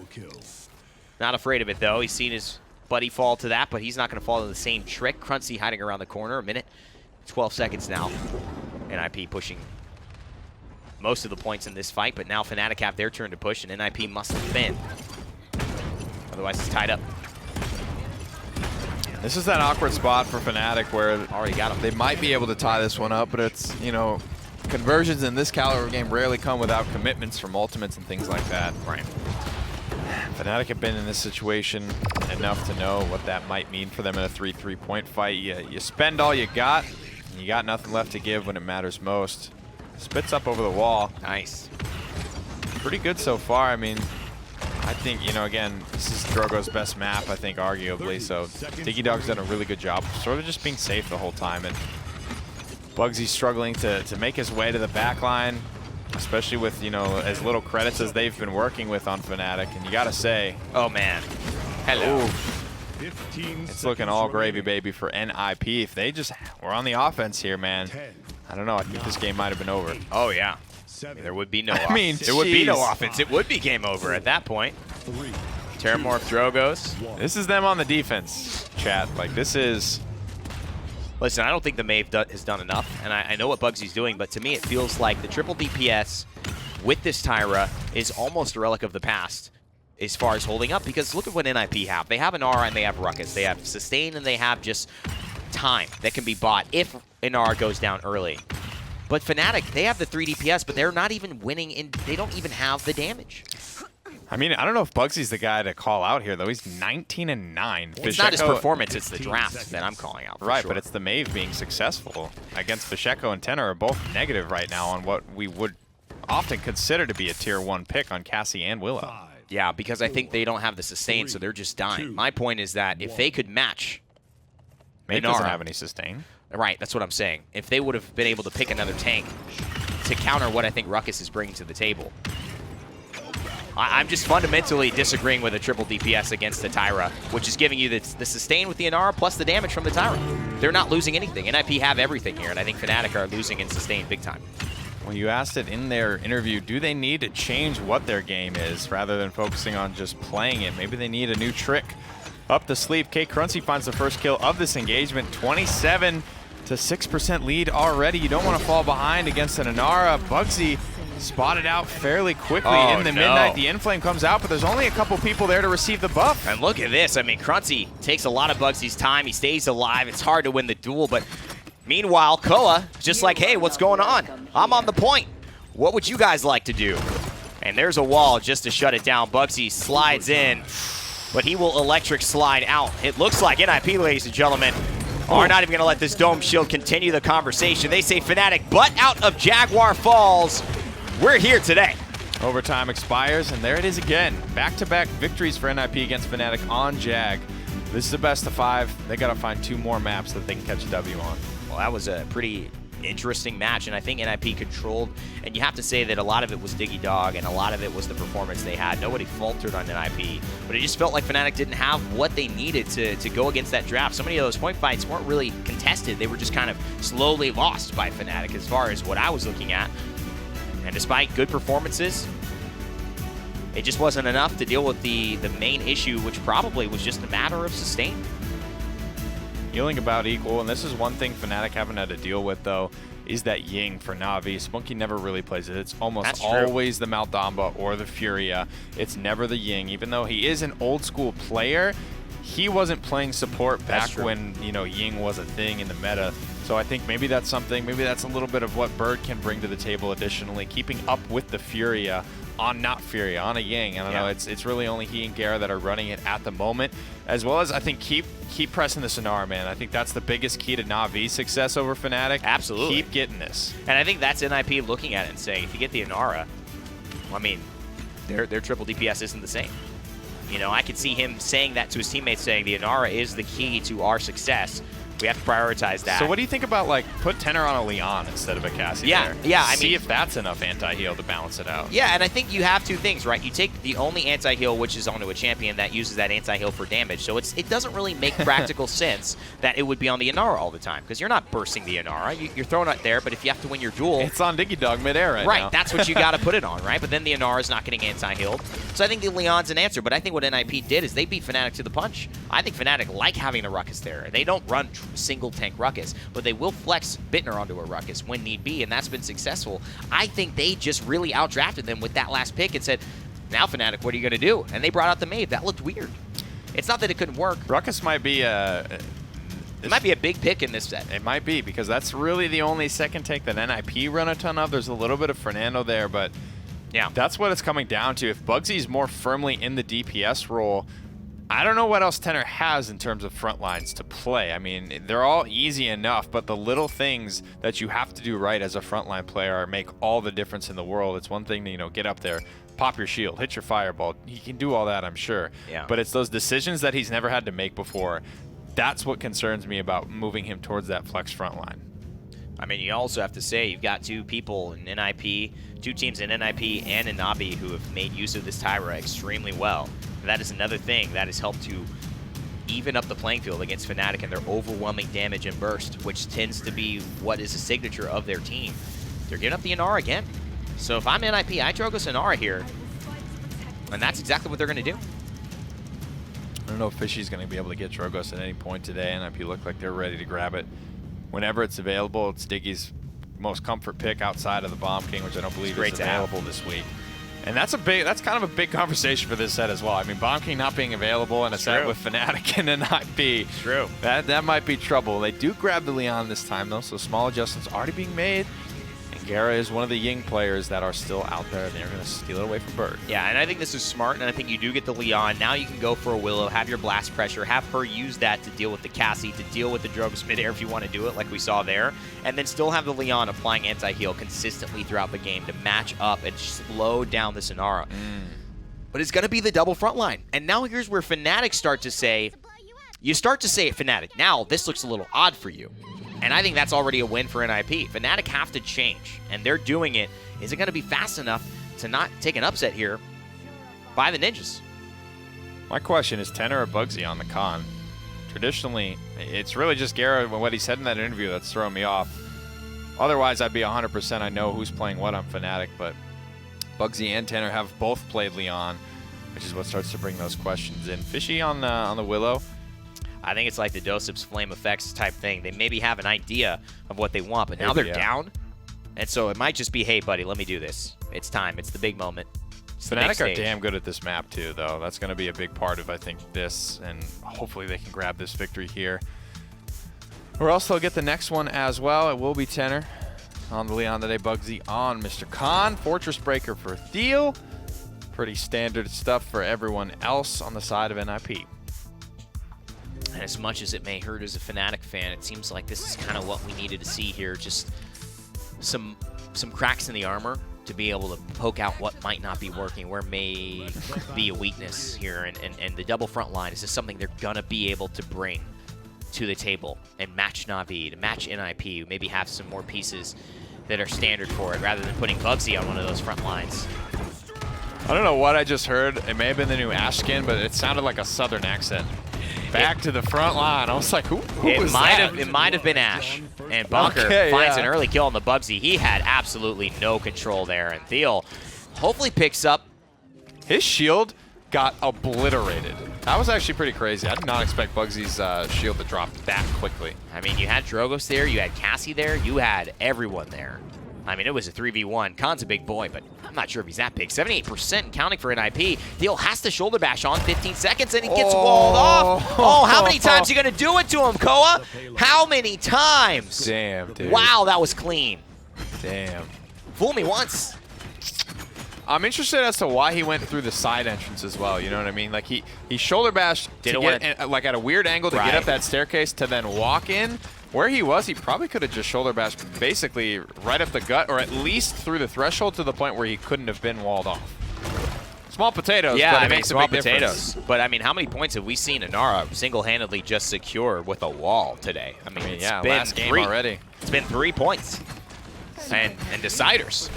Speaker 2: not afraid of it though. He's seen his buddy fall to that, but he's not going to fall to the same trick. Crunchy hiding around the corner. A minute, 12 seconds now. NIP pushing most of the points in this fight, but now FNATIC have their turn to push, and NIP must defend. Otherwise, it's tied up.
Speaker 3: This is that awkward spot for FNATIC where
Speaker 2: Already got him.
Speaker 3: they might be able to tie this one up, but it's, you know, conversions in this caliber game rarely come without commitments from ultimates and things like that.
Speaker 2: Right.
Speaker 3: FNATIC have been in this situation enough to know what that might mean for them in a 3-3 point fight. You spend all you got, You got nothing left to give when it matters most. Spits up over the wall.
Speaker 2: Nice.
Speaker 3: Pretty good so far. I mean, I think, you know, again, this is Drogo's best map, I think, arguably. So Diggy Dog's done a really good job sort of just being safe the whole time. And Bugsy's struggling to make his way to the back line, especially with, you know, as little credits as they've been working with on FNATIC. And you got to say,
Speaker 2: Oh, man. Hello.
Speaker 3: ooh, it's looking all gravy, baby, for NIP. If they just were on the offense here, man, I don't know. I think this game might have been over.
Speaker 2: Oh, yeah. There would be no offense.
Speaker 3: I mean,
Speaker 2: there would be no
Speaker 3: jeez.
Speaker 2: offense. It would be game over at that point. Terramorph Drogos.
Speaker 3: This is them on the defense, chat. Like, this is...
Speaker 2: Listen, I don't think the Mave has done enough, and I know what Bugsy's doing, but to me it feels like the triple DPS with this Tyra is almost a relic of the past as far as holding up, because look at what NIP have. They have Inara and they have Ruckus. They have Sustain and they have just time that can be bought if Inara goes down early. But FNATIC, they have the 3 DPS, but they're not even winning, and they don't even have the damage.
Speaker 3: I mean, I don't know if Bugsy's the guy to call out here, though. He's 19-9.
Speaker 2: It's not his performance, it's the draft that I'm calling out for
Speaker 3: Right,
Speaker 2: sure.
Speaker 3: but it's the Mave being successful against Pacheco and Tenor are both negative right now on what we would often consider to be a tier 1 pick on Cassie and Willow.
Speaker 2: Yeah, because I think they don't have the sustain, so they're just dying. My point is that if they could match
Speaker 3: Mave doesn't
Speaker 2: Inara-
Speaker 3: have any sustain.
Speaker 2: Right, that's what I'm saying. If they would have been able to pick another tank to counter what I think Ruckus is bringing to the table. I'm just fundamentally disagreeing with a triple DPS against the Tyra, which is giving you the sustain with the Inara plus the damage from the Tyra. They're not losing anything. NIP have everything here, and I think FNATIC are losing in sustain big time.
Speaker 3: Well, you asked it in their interview, do they need to change what their game is rather than focusing on just playing it? Maybe they need a new trick up the sleeve. K. Cruncy finds the first kill of this engagement. 27 to 6% lead already. You don't want to fall behind against an Inara. Bugsy spotted out fairly quickly in the midnight. The Inflame comes out, but there's only a couple people there to receive the buff.
Speaker 2: And look at this. I mean, Cruncy takes a lot of Bugsy's time. He stays alive. It's hard to win the duel, but meanwhile, Koa just like, hey, what's going on? I'm on the point. What would you guys like to do? And there's a wall just to shut it down. Bugsy slides in, but he will electric slide out. It looks like NIP, ladies and gentlemen, are not even going to let this Dome Shield continue the conversation. They say FNATIC, but out of Jaguar Falls. We're here today.
Speaker 3: Overtime expires, and there it is again. Back-to-back victories for NIP against FNATIC on Jag. This is a best of 5. They got to find 2 more maps that they can catch a W on.
Speaker 2: Well, that was a pretty interesting match, and I think NIP controlled, and you have to say that a lot of it was Diggy Dog, and a lot of it was the performance they had. Nobody faltered on NIP, but it just felt like FNATIC didn't have what they needed to go against that draft. So many of those point fights weren't really contested. They were just kind of slowly lost by FNATIC as far as what I was looking at. And despite good performances, it just wasn't enough to deal with the main issue, which probably was just a matter of sustain.
Speaker 3: Healing about equal, and this is one thing FNATIC haven't had to deal with, though, is that Ying for Na'Vi. Spunky never really plays it. It's almost always the Maldamba or the Furia. It's never the Ying. Even though he is an old-school player, he wasn't playing support back when, you know, Ying was a thing in the meta. So I think maybe that's something, maybe that's a little bit of what Bird can bring to the table additionally, keeping up with the Furia on not Furia, on a Ying. I don't know, it's really only he and Gerrah that are running it at the moment, as well as I think keep pressing the Sonar, man. I think that's the biggest key to Na'Vi's success over FNATIC.
Speaker 2: Absolutely.
Speaker 3: Keep getting this.
Speaker 2: And I think that's NIP looking at it and saying, if you get the Inara, I mean, their triple DPS isn't the same. You know, I could see him saying that to his teammates, saying the Inara is the key to our success. We have to prioritize that.
Speaker 3: So what do you think about, like, put Tenor on a Leon instead of a Cassie there?
Speaker 2: Yeah, I
Speaker 3: See
Speaker 2: mean,
Speaker 3: if that's enough anti-heal to balance it out.
Speaker 2: Yeah, and I think you have 2 things, right? You take the only anti-heal, which is onto a champion that uses that anti-heal for damage. So it doesn't really make practical sense that it would be on the Inara all the time, because you're not bursting the Inara. You're throwing it there, but if you have to win your duel...
Speaker 3: It's on Diggy Dog midair right now.
Speaker 2: Right, that's what you got to put it on, right? But then the Inara's not getting anti-healed. So I think the Leon's an answer, but I think what NIP did is they beat FNATIC to the punch. I think FNATIC like having the Ruckus there. They don't run single tank Ruckus, but they will flex Bittner onto a Ruckus when need be, and that's been successful. I think they just really outdrafted them with that last pick and said, now FNATIC, what are you going to do? And they brought out the Mave. That looked weird. It's not that it couldn't work.
Speaker 3: Ruckus might be
Speaker 2: It might be a big pick in this set.
Speaker 3: It might be, because that's really the only second tank that NIP run a ton of. There's a little bit of Fernando there, but
Speaker 2: yeah,
Speaker 3: that's what it's coming down to. If Bugsy's more firmly in the DPS role, I don't know what else Tenor has in terms of front lines to play. I mean, they're all easy enough, but the little things that you have to do right as a frontline player make all the difference in the world. It's one thing to, you know, get up there, pop your shield, hit your fireball. He can do all that, I'm sure.
Speaker 2: Yeah.
Speaker 3: But it's those decisions that he's never had to make before. That's what concerns me about moving him towards that flex front line.
Speaker 2: I mean, you also have to say you've got two people in NIP, two teams in NIP and in Navi who have made use of this Tyra extremely well. And that is another thing that has helped to even up the playing field against FNATIC and their overwhelming damage and burst, which tends to be what is a signature of their team. They're giving up the Inara again. So if I'm NIP, I Drogoz Inara here, and that's exactly what they're going to do.
Speaker 3: I don't know if Fishy's going to be able to get Drogoz at any point today. NIP look like they're ready to grab it whenever it's available. It's Diggy's most comfort pick outside of the Bomb King, which I don't believe is available this week. And that's kind of a big conversation for this set as well. I mean, Bomb King not being available in a set with FNATIC and NIP.
Speaker 2: True.
Speaker 3: That might be trouble. They do grab the Leon this time, though, so small adjustments already being made. And Gerrah is one of the Ying players that are still out there, and they're going to steal it away from Bird.
Speaker 2: Yeah, and I think this is smart, and I think you do get the Leon. Now you can go for a Willow, have your blast pressure, have her use that to deal with the Cassie, to deal with the Drogoz mid-air if you want to do it like we saw there, and then still have the Leon applying anti-heal consistently throughout the game to match up and slow down the Inara. But it's going to be the double front line. And now here's where FNATIC start to say, you start to say at FNATIC, now this looks a little odd for you. And I think that's already a win for NIP. FNATIC have to change, and they're doing it. Is it going to be fast enough to not take an upset here by the Ninjas?
Speaker 3: My question is Tenor or Bugsy on the con? Traditionally, it's really just Gerrah, what he said in that interview that's throwing me off. Otherwise, I'd be 100% I know who's playing what on FNATIC, but Bugsy and Tenor have both played Leon, which is what starts to bring those questions in. Fishy on the Willow.
Speaker 2: I think it's like the Dosip's Flame Effects type thing. They maybe have an idea of what they want, but now they're down. And so it might just be, hey, buddy, let me do this. It's time. It's the big moment.
Speaker 3: FNATIC are damn good at this map, too, though. That's going to be a big part of, I think, this, and hopefully they can grab this victory here. Or else they'll get the next one as well. It will be Tenor on the Leon today. Bugsy on Mr. Khan. Fortress Breaker for Thiel. Pretty standard stuff for everyone else on the side of NIP.
Speaker 2: And as much as it may hurt as a FNATIC fan, it seems like this is kind of what we needed to see here. Just some cracks in the armor to be able to poke out what might not be working, where may be a weakness here. And the double front line is just something they're going to be able to bring to the table and match Na'Vi, to match NIP, maybe have some more pieces that are standard for it, rather than putting Bugsy on one of those front lines.
Speaker 3: I don't know what I just heard. It may have been the new Ash skin, but it sounded like a southern accent. Back to the front line. I was like, who was that?
Speaker 2: It might have been Ash. And Bunker finds an early kill on the Bugsy. He had absolutely no control there. And Thiel hopefully picks up.
Speaker 3: His shield got obliterated. That was actually pretty crazy. I did not expect Bugsy's shield to drop that quickly.
Speaker 2: I mean, you had Drogoz there, you had Cassie there, you had everyone there. I mean, it was a 3v1. Khan's a big boy, but I'm not sure if he's that big. 78% and counting for NIP. Thiel has to shoulder bash on 15 seconds, and he gets walled off. Oh, how many times are you going to do it to him, Koa? How many times?
Speaker 3: Damn, dude.
Speaker 2: Wow, that was clean.
Speaker 3: Damn.
Speaker 2: Fool me once.
Speaker 3: I'm interested as to why he went through the side entrance as well. You know what I mean? Like he shoulder bashed to get like at a weird angle to get up that staircase to then walk in. Where he was, he probably could have just shoulder bashed basically right up the gut, or at least through the threshold to the point where he couldn't have been walled off. Small potatoes.
Speaker 2: Yeah,
Speaker 3: but
Speaker 2: I mean, small
Speaker 3: potatoes.
Speaker 2: But I mean, how many points have we seen Inara single-handedly just secure with a wall today? I mean, it's been
Speaker 3: last game already.
Speaker 2: It's been 3 points and deciders.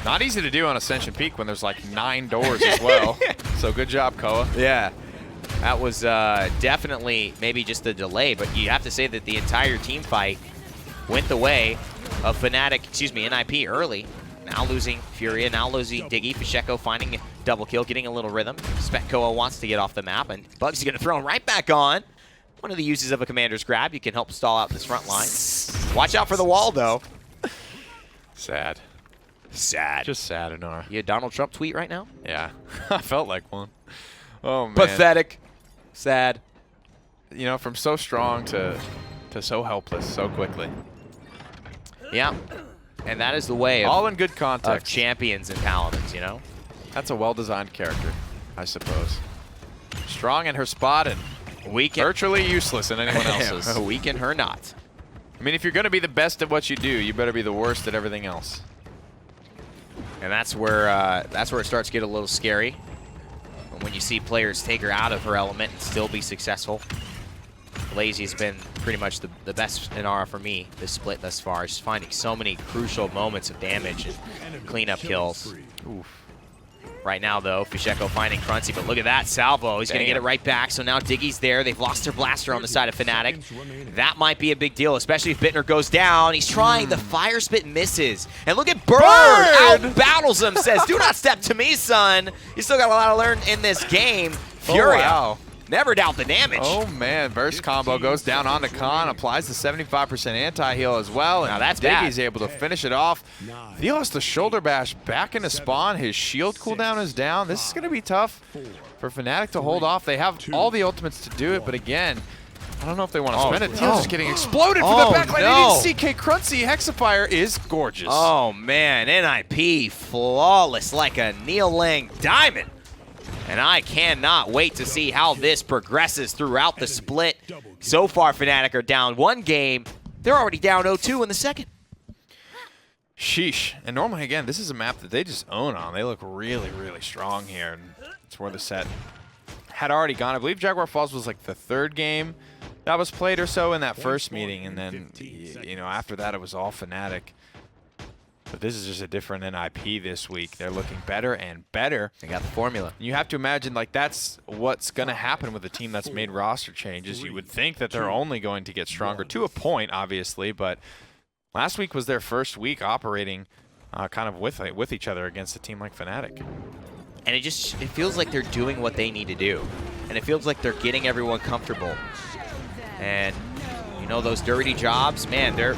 Speaker 3: Not easy to do on Ascension Peak when there's like 9 doors as well. So good job, Koa.
Speaker 2: Yeah. That was definitely maybe just a delay, but you have to say that the entire team fight went the way of NIP early. Now losing Furia, now losing Diggy. Pacheco finding a double kill, getting a little rhythm. Spec Koa wants to get off the map, and Bugsy's going to throw him right back on. One of the uses of a commander's grab. You can help stall out this front line. Watch out for the wall, though.
Speaker 3: Sad.
Speaker 2: Sad.
Speaker 3: Just sad, Inara.
Speaker 2: You a Donald Trump tweet right now?
Speaker 3: Yeah. I felt like one. Oh, man.
Speaker 2: Pathetic. Sad.
Speaker 3: You know, from so strong to so helpless so quickly.
Speaker 2: Yeah. And that is the way
Speaker 3: all in good context
Speaker 2: of champions and paladins, you know?
Speaker 3: That's a well-designed character, I suppose. strong in her spot and virtually useless in anyone else's.
Speaker 2: Weak in her not.
Speaker 3: I mean, if you're going to be the best at what you do, you better be the worst at everything else.
Speaker 2: And that's where it starts to get a little scary. When you see players take her out of her element and still be successful. Lazy's been pretty much the best in aura for me this split thus far. Just finding so many crucial moments of damage and cleanup kills.
Speaker 3: Oof.
Speaker 2: Right now, though, Fisheko finding Cruncy, but look at that salvo. He's going to get it right back, so now Diggy's there. They've lost their blaster on the side of FNATIC. That might be a big deal, especially if Bittner goes down. He's trying. The fire spit misses. And look at Bird! Out-battles him, says, do not step to me, son. You still got a lot to learn in this game. Furia.
Speaker 3: Oh, wow.
Speaker 2: Never doubt the damage.
Speaker 3: Oh, man. Burst combo goes down onto Khan, applies the 75% anti-heal as well.
Speaker 2: Now
Speaker 3: And
Speaker 2: that's
Speaker 3: Diggy's
Speaker 2: bad.
Speaker 3: able to finish it off. Theo has the shoulder bash back into spawn. His shield cooldown is down. This is going to be tough for FNATIC to hold off. They have all the ultimates to do it, but again, I don't know if they want to spend it. Theo's just getting exploded for the backline.
Speaker 2: No.
Speaker 3: CK Cruncy Hexafire is gorgeous.
Speaker 2: Oh, man. NIP flawless like a Neil Lang diamond. And I cannot wait to see how this progresses throughout the split. So far, FNATIC are down one game. They're already down 0-2 in the second.
Speaker 3: Sheesh. And normally, again, this is a map that they just own on. They look really, really strong here. And it's where the set had already gone. I believe Jaguar Falls was like the third game that was played or so in that first meeting. And then, you know, after that, it was all FNATIC. But this is just a different NIP this week. They're looking better and better.
Speaker 2: They got the formula.
Speaker 3: You have to imagine, like, that's what's going to happen with a team that's made roster changes. You would think that they're only going to get stronger to a point, obviously, but last week was their first week operating kind of with each other against a team like FNATIC.
Speaker 2: And it feels like they're doing what they need to do. And it feels like they're getting everyone comfortable. And, you know, those dirty jobs, man, they're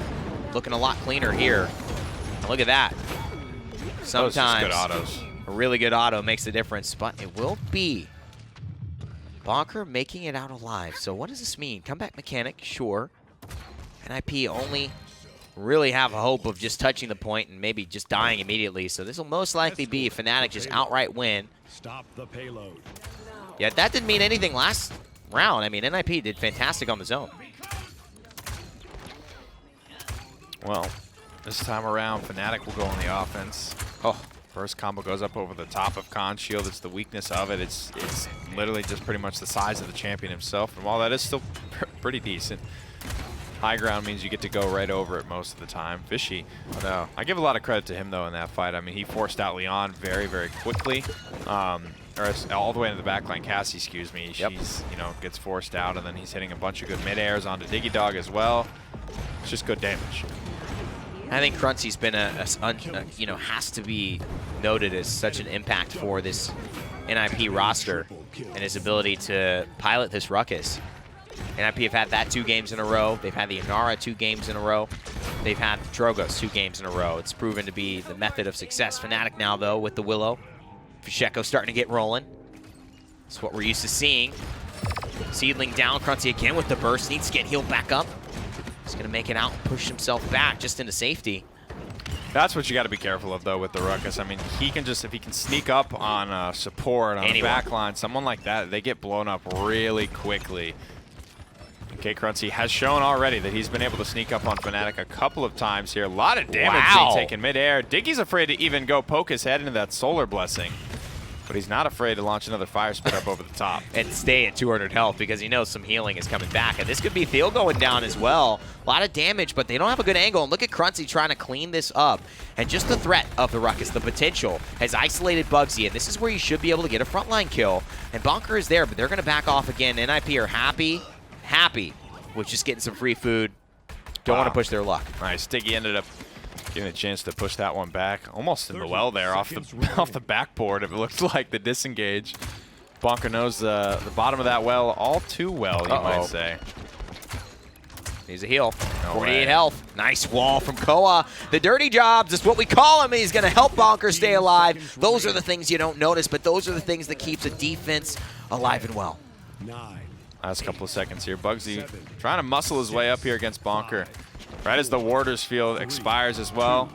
Speaker 2: looking a lot cleaner here. Look at that. Sometimes
Speaker 3: good autos.
Speaker 2: A really good auto makes a difference, but it will be Bonker making it out alive. So what does this mean? Comeback mechanic, sure. NIP only really have a hope of just touching the point and maybe just dying immediately. So this will most likely be FNATIC just outright win.
Speaker 6: Stop the payload.
Speaker 2: Yeah, that didn't mean anything last round. I mean, NIP did fantastic on the zone.
Speaker 3: Well, this time around, FNATIC will go on the offense. Oh, first combo goes up over the top of Khan's shield. It's the weakness of it. It's literally just pretty much the size of the champion himself. And while that is still pretty decent, high ground means you get to go right over it most of the time. Fishy, no. I give a lot of credit to him, though, in that fight. I mean, he forced out Leon very, very quickly. Or all the way into the backline. Cassie, excuse me. She's, you know, gets forced out, and then he's hitting a bunch of good mid-airs onto Diggy Dog as well. It's just good damage.
Speaker 2: I think Cruncy's been you know, has to be noted as such an impact for this NIP roster and his ability to pilot this ruckus. NIP have had that 2 games in a row. They've had the Inara 2 games in a row. They've had Drogoz 2 games in a row. It's proven to be the method of success. FNATIC now, though, with the Willow. Fisheko starting to get rolling. That's what we're used to seeing. Seedling down, Cruncy again with the burst. Needs to get healed back up. He's going to make it out and push himself back just into safety.
Speaker 3: That's what you got to be careful of, though, with the ruckus. I mean, he can just, if he can sneak up on support, on the backline, someone like that, they get blown up really quickly. Okay, Cruncy has shown already that he's been able to sneak up on FNATIC a couple of times here. A lot of damage being taken midair. Diggy's afraid to even go poke his head into that solar blessing. But he's not afraid to launch another fire spit up over the top.
Speaker 2: And stay at 200 health because he knows some healing is coming back. And this could be Theo going down as well. A lot of damage, but they don't have a good angle. And look at Cruncy trying to clean this up. And just the threat of the ruckus, the potential, has isolated Bugsy. And this is where you should be able to get a frontline kill. And Bonker is there, but they're going to back off again. NIP are happy with just getting some free food. Don't want to push their luck.
Speaker 3: Nice. Diggy ended up getting a chance to push that one back, almost in the well there, off the backboard. If it looked like the disengage. Bonker knows the bottom of that well all too well, you might say.
Speaker 2: Needs a heal. 48 health. Nice wall from Koa. The dirty jobs is what we call him. He's going to help Bonker stay alive. Those are the things you don't notice, but those are the things that keeps a defense alive and well.
Speaker 6: 9.
Speaker 3: Last couple of seconds here. Bugsy trying to muscle his way up here against Bonker. Right as the Warder's field expires as well.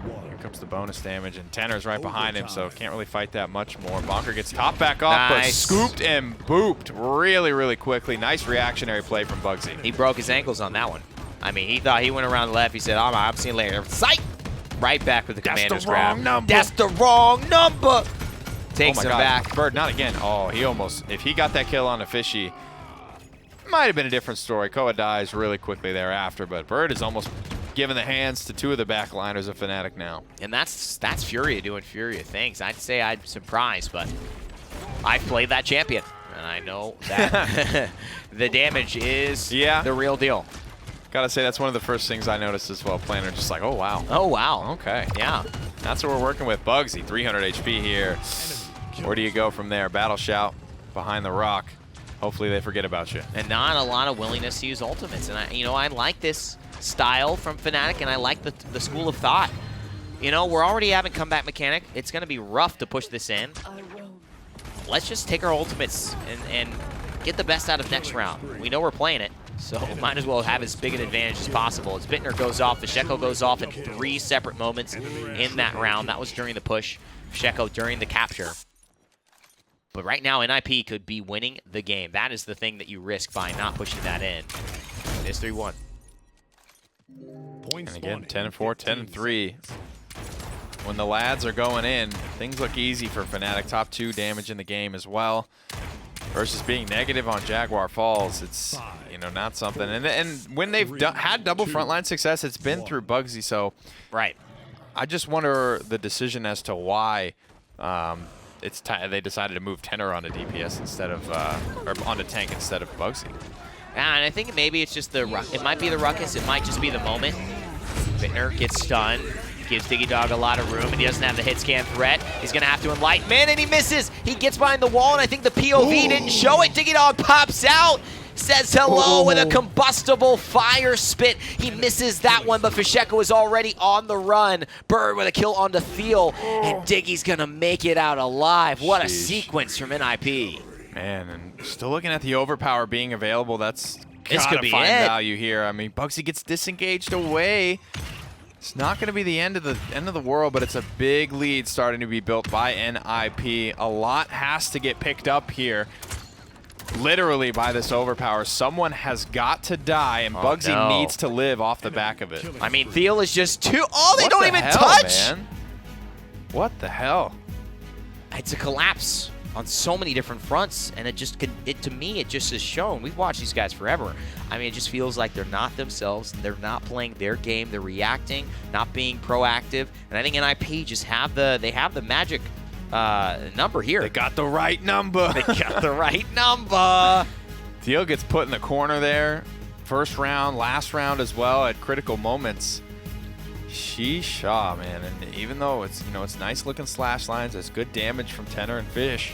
Speaker 3: Here comes absorbs the bonus damage, and Tenor's right behind him, so can't really fight that much more. Bonker gets top back off, but scooped and booped really, really quickly. Nice reactionary play from Bugsy.
Speaker 2: He broke his ankles on that one. I mean, he thought he went around the left. He said, I'm seeing you later. Sight! Right back with the commander's grab. That's the wrong number! Takes him back.
Speaker 3: Bird, not again. Oh, he almost, if he got that kill on a Fishy, might have been a different story. Koa dies really quickly thereafter, but Bird is almost giving the hands to two of the backliners of FNATIC now.
Speaker 2: And that's Furia doing Furia things. I'd say I'm surprised, but I played that champion, and I know that the damage is the real deal.
Speaker 3: Gotta say, that's one of the first things I noticed as well. Planner just like, oh, wow.
Speaker 2: Oh, wow.
Speaker 3: Okay.
Speaker 2: Yeah.
Speaker 3: That's what we're working with. Bugsy, 300 HP here. Where do you go from there? Battle Shout behind the rock. Hopefully they forget about you.
Speaker 2: And not a lot of willingness to use ultimates. And I like this style from FNATIC, and I like the school of thought. We're already having comeback mechanic. It's going to be rough to push this in. Let's just take our ultimates and get the best out of next round. We know we're playing it, so might as well have as big an advantage as possible. As Bittner goes off, Fasheko goes off in 3 separate moments in that round. That was during the push. Fasheko during the capture. But right now, NIP could be winning the game. That is the thing that you risk by not pushing that in. It's 3-1.
Speaker 3: And again, 10-4, 10-3. When the lads are going in, things look easy for FNATIC. Top 2 damage in the game as well. Versus being negative on Jaguar Falls, it's not something. And when they've had double frontline success, it's been through Bugsy. So
Speaker 2: right,
Speaker 3: I just wonder the decision as to why they decided to move Tenor onto DPS instead of or onto tank instead of Bugsy.
Speaker 2: And I think maybe it's just it might be the ruckus. It might just be the moment. Bittner gets stunned. Gives Diggy a lot of room, and he doesn't have the hit scan threat. He's going to have to enlighten man, and he misses. He gets behind the wall, and I think the POV didn't show it. Diggy pops out, says hello with a combustible fire spit. He misses that one, but Fasheko is already on the run. Bird with a kill onto Thiel, and Diggy's going to make it out alive. What a sequence from NIP.
Speaker 3: Man, and still looking at the overpower being available. That's
Speaker 2: this could be
Speaker 3: find value here. I mean, Bugsy gets disengaged away. It's not going to be the end of the world, but it's a big lead starting to be built by NIP. A lot has to get picked up here, literally, by this overpower. Someone has got to die, and Bugsy needs to live off the back of it.
Speaker 2: I mean, Thiel is just too. Oh, they don't even touch.
Speaker 3: Man? What the hell?
Speaker 2: It's a collapse on so many different fronts, and to me, it just is shown. We've watched these guys forever. I mean, it just feels like they're not themselves. They're not playing their game. They're reacting, not being proactive. And I think NIP just have the magic number here.
Speaker 3: They got the right number.
Speaker 2: They got the right number.
Speaker 3: Thiel gets put in the corner there. First round, last round as well at critical moments. Sheesh, man. And even though it's it's nice looking slash lines, it's good damage from Tenor and Fish.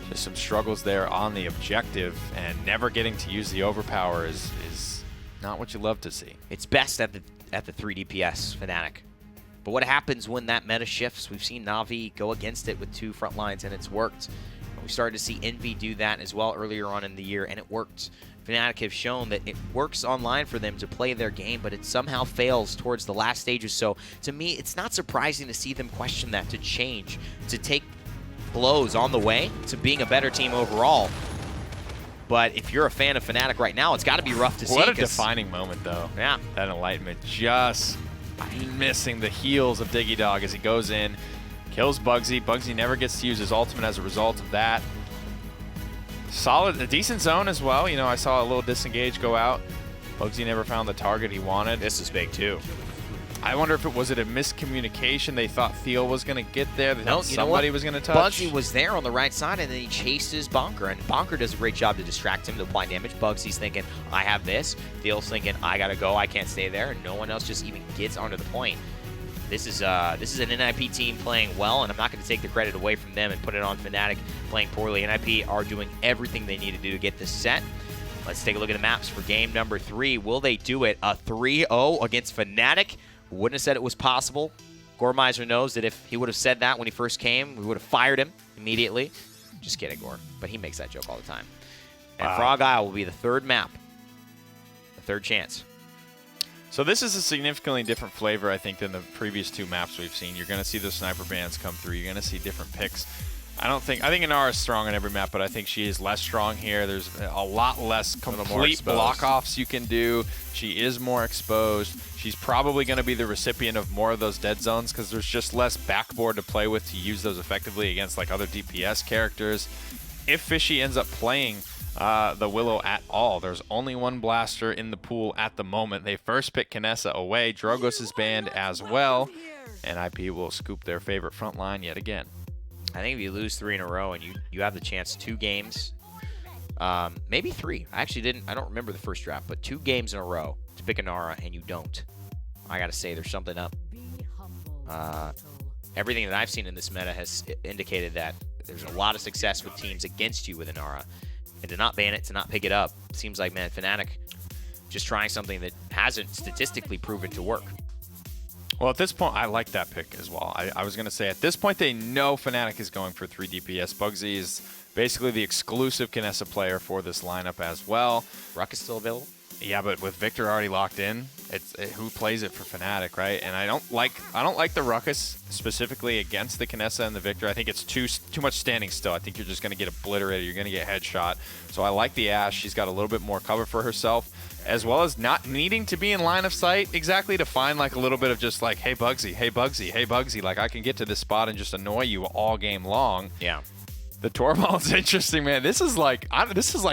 Speaker 3: Just some struggles there on the objective, and never getting to use the overpower is not what you love to see.
Speaker 2: It's best at the 3 DPS FNATIC. But what happens when that meta shifts? We've seen Na'Vi go against it with 2 front lines, and it's worked. We started to see Envy do that as well earlier on in the year, and it worked. FNATIC have shown that it works online for them to play their game, but it somehow fails towards the last stages. So to me, it's not surprising to see them question that, to change, to take blows on the way to being a better team overall. But if you're a fan of FNATIC right now, it's got to be rough to see.
Speaker 3: What a defining moment, though.
Speaker 2: Yeah.
Speaker 3: That enlightenment just missing the heels of Diggy as he goes in, kills Bugsy. Bugsy never gets to use his ultimate as a result of that. Solid, a decent zone as well. I saw a little disengage go out. Bugsy never found the target he wanted.
Speaker 2: This is big, too.
Speaker 3: I wonder if it was a miscommunication. They thought Thiel was going to get there. They thought somebody was going to touch.
Speaker 2: Bugsy was there on the right side, and then he chases Bonker. And Bonker does a great job to distract him, to apply damage. Bugsy's thinking, I have this. Thiel's thinking, I got to go. I can't stay there. And no one else just even gets onto the point. This is an NIP team playing well, and I'm not going to take the credit away from them and put it on FNATIC playing poorly. NIP are doing everything they need to do to get this set. Let's take a look at the maps for game number 3. Will they do it? A 3-0 against FNATIC? Wouldn't have said it was possible. Gormizer knows that if he would have said that when he first came, we would have fired him immediately. Just kidding, Gore. But he makes that joke all the time. And Frog Isle will be the 3rd map. The 3rd chance.
Speaker 3: So this is a significantly different flavor, I think, than the previous 2 maps we've seen. You're going to see the sniper bands come through. You're going to see different picks. I think Inara is strong on every map, but I think she is less strong here. There's a lot less complete block-offs you can do. She is more exposed. She's probably going to be the recipient of more of those dead zones because there's just less backboard to play with to use those effectively against like other DPS characters. If Fishy ends up playing the Willow at all, there's only 1 blaster in the pool at the moment. They first pick Kinessa away. Drogos is banned as well, and IP will scoop their favorite front line yet again.
Speaker 2: I think if you lose 3 in a row and you have the chance 2 games, maybe 3. I don't remember the first draft, but 2 games in a row to pick Inara and you don't. I gotta say, there's something up. Everything that I've seen in this meta has indicated that there's a lot of success with teams against you with Inara. And to not ban it, to not pick it up, seems like, man, FNATIC just trying something that hasn't statistically proven to work.
Speaker 3: Well, at this point, I like that pick as well. I was going to say, at this point, they know FNATIC is going for 3 DPS. Bugsy is basically the exclusive Kinessa player for this lineup as well.
Speaker 2: Ruck is still available?
Speaker 3: Yeah, but with Victor already locked in, who plays it for FNATIC, right? And I don't like the Ruckus specifically against the Kinessa and the Victor. I think it's too much standing still. I think you're just going to get obliterated. You're going to get headshot. So I like the Ashe. She's got a little bit more cover for herself, as well as not needing to be in line of sight exactly to find like a little bit of just like, hey Bugsy, hey Bugsy, hey Bugsy. Like I can get to this spot and just annoy you all game long.
Speaker 2: Yeah.
Speaker 3: The Torvald's interesting, man. This is like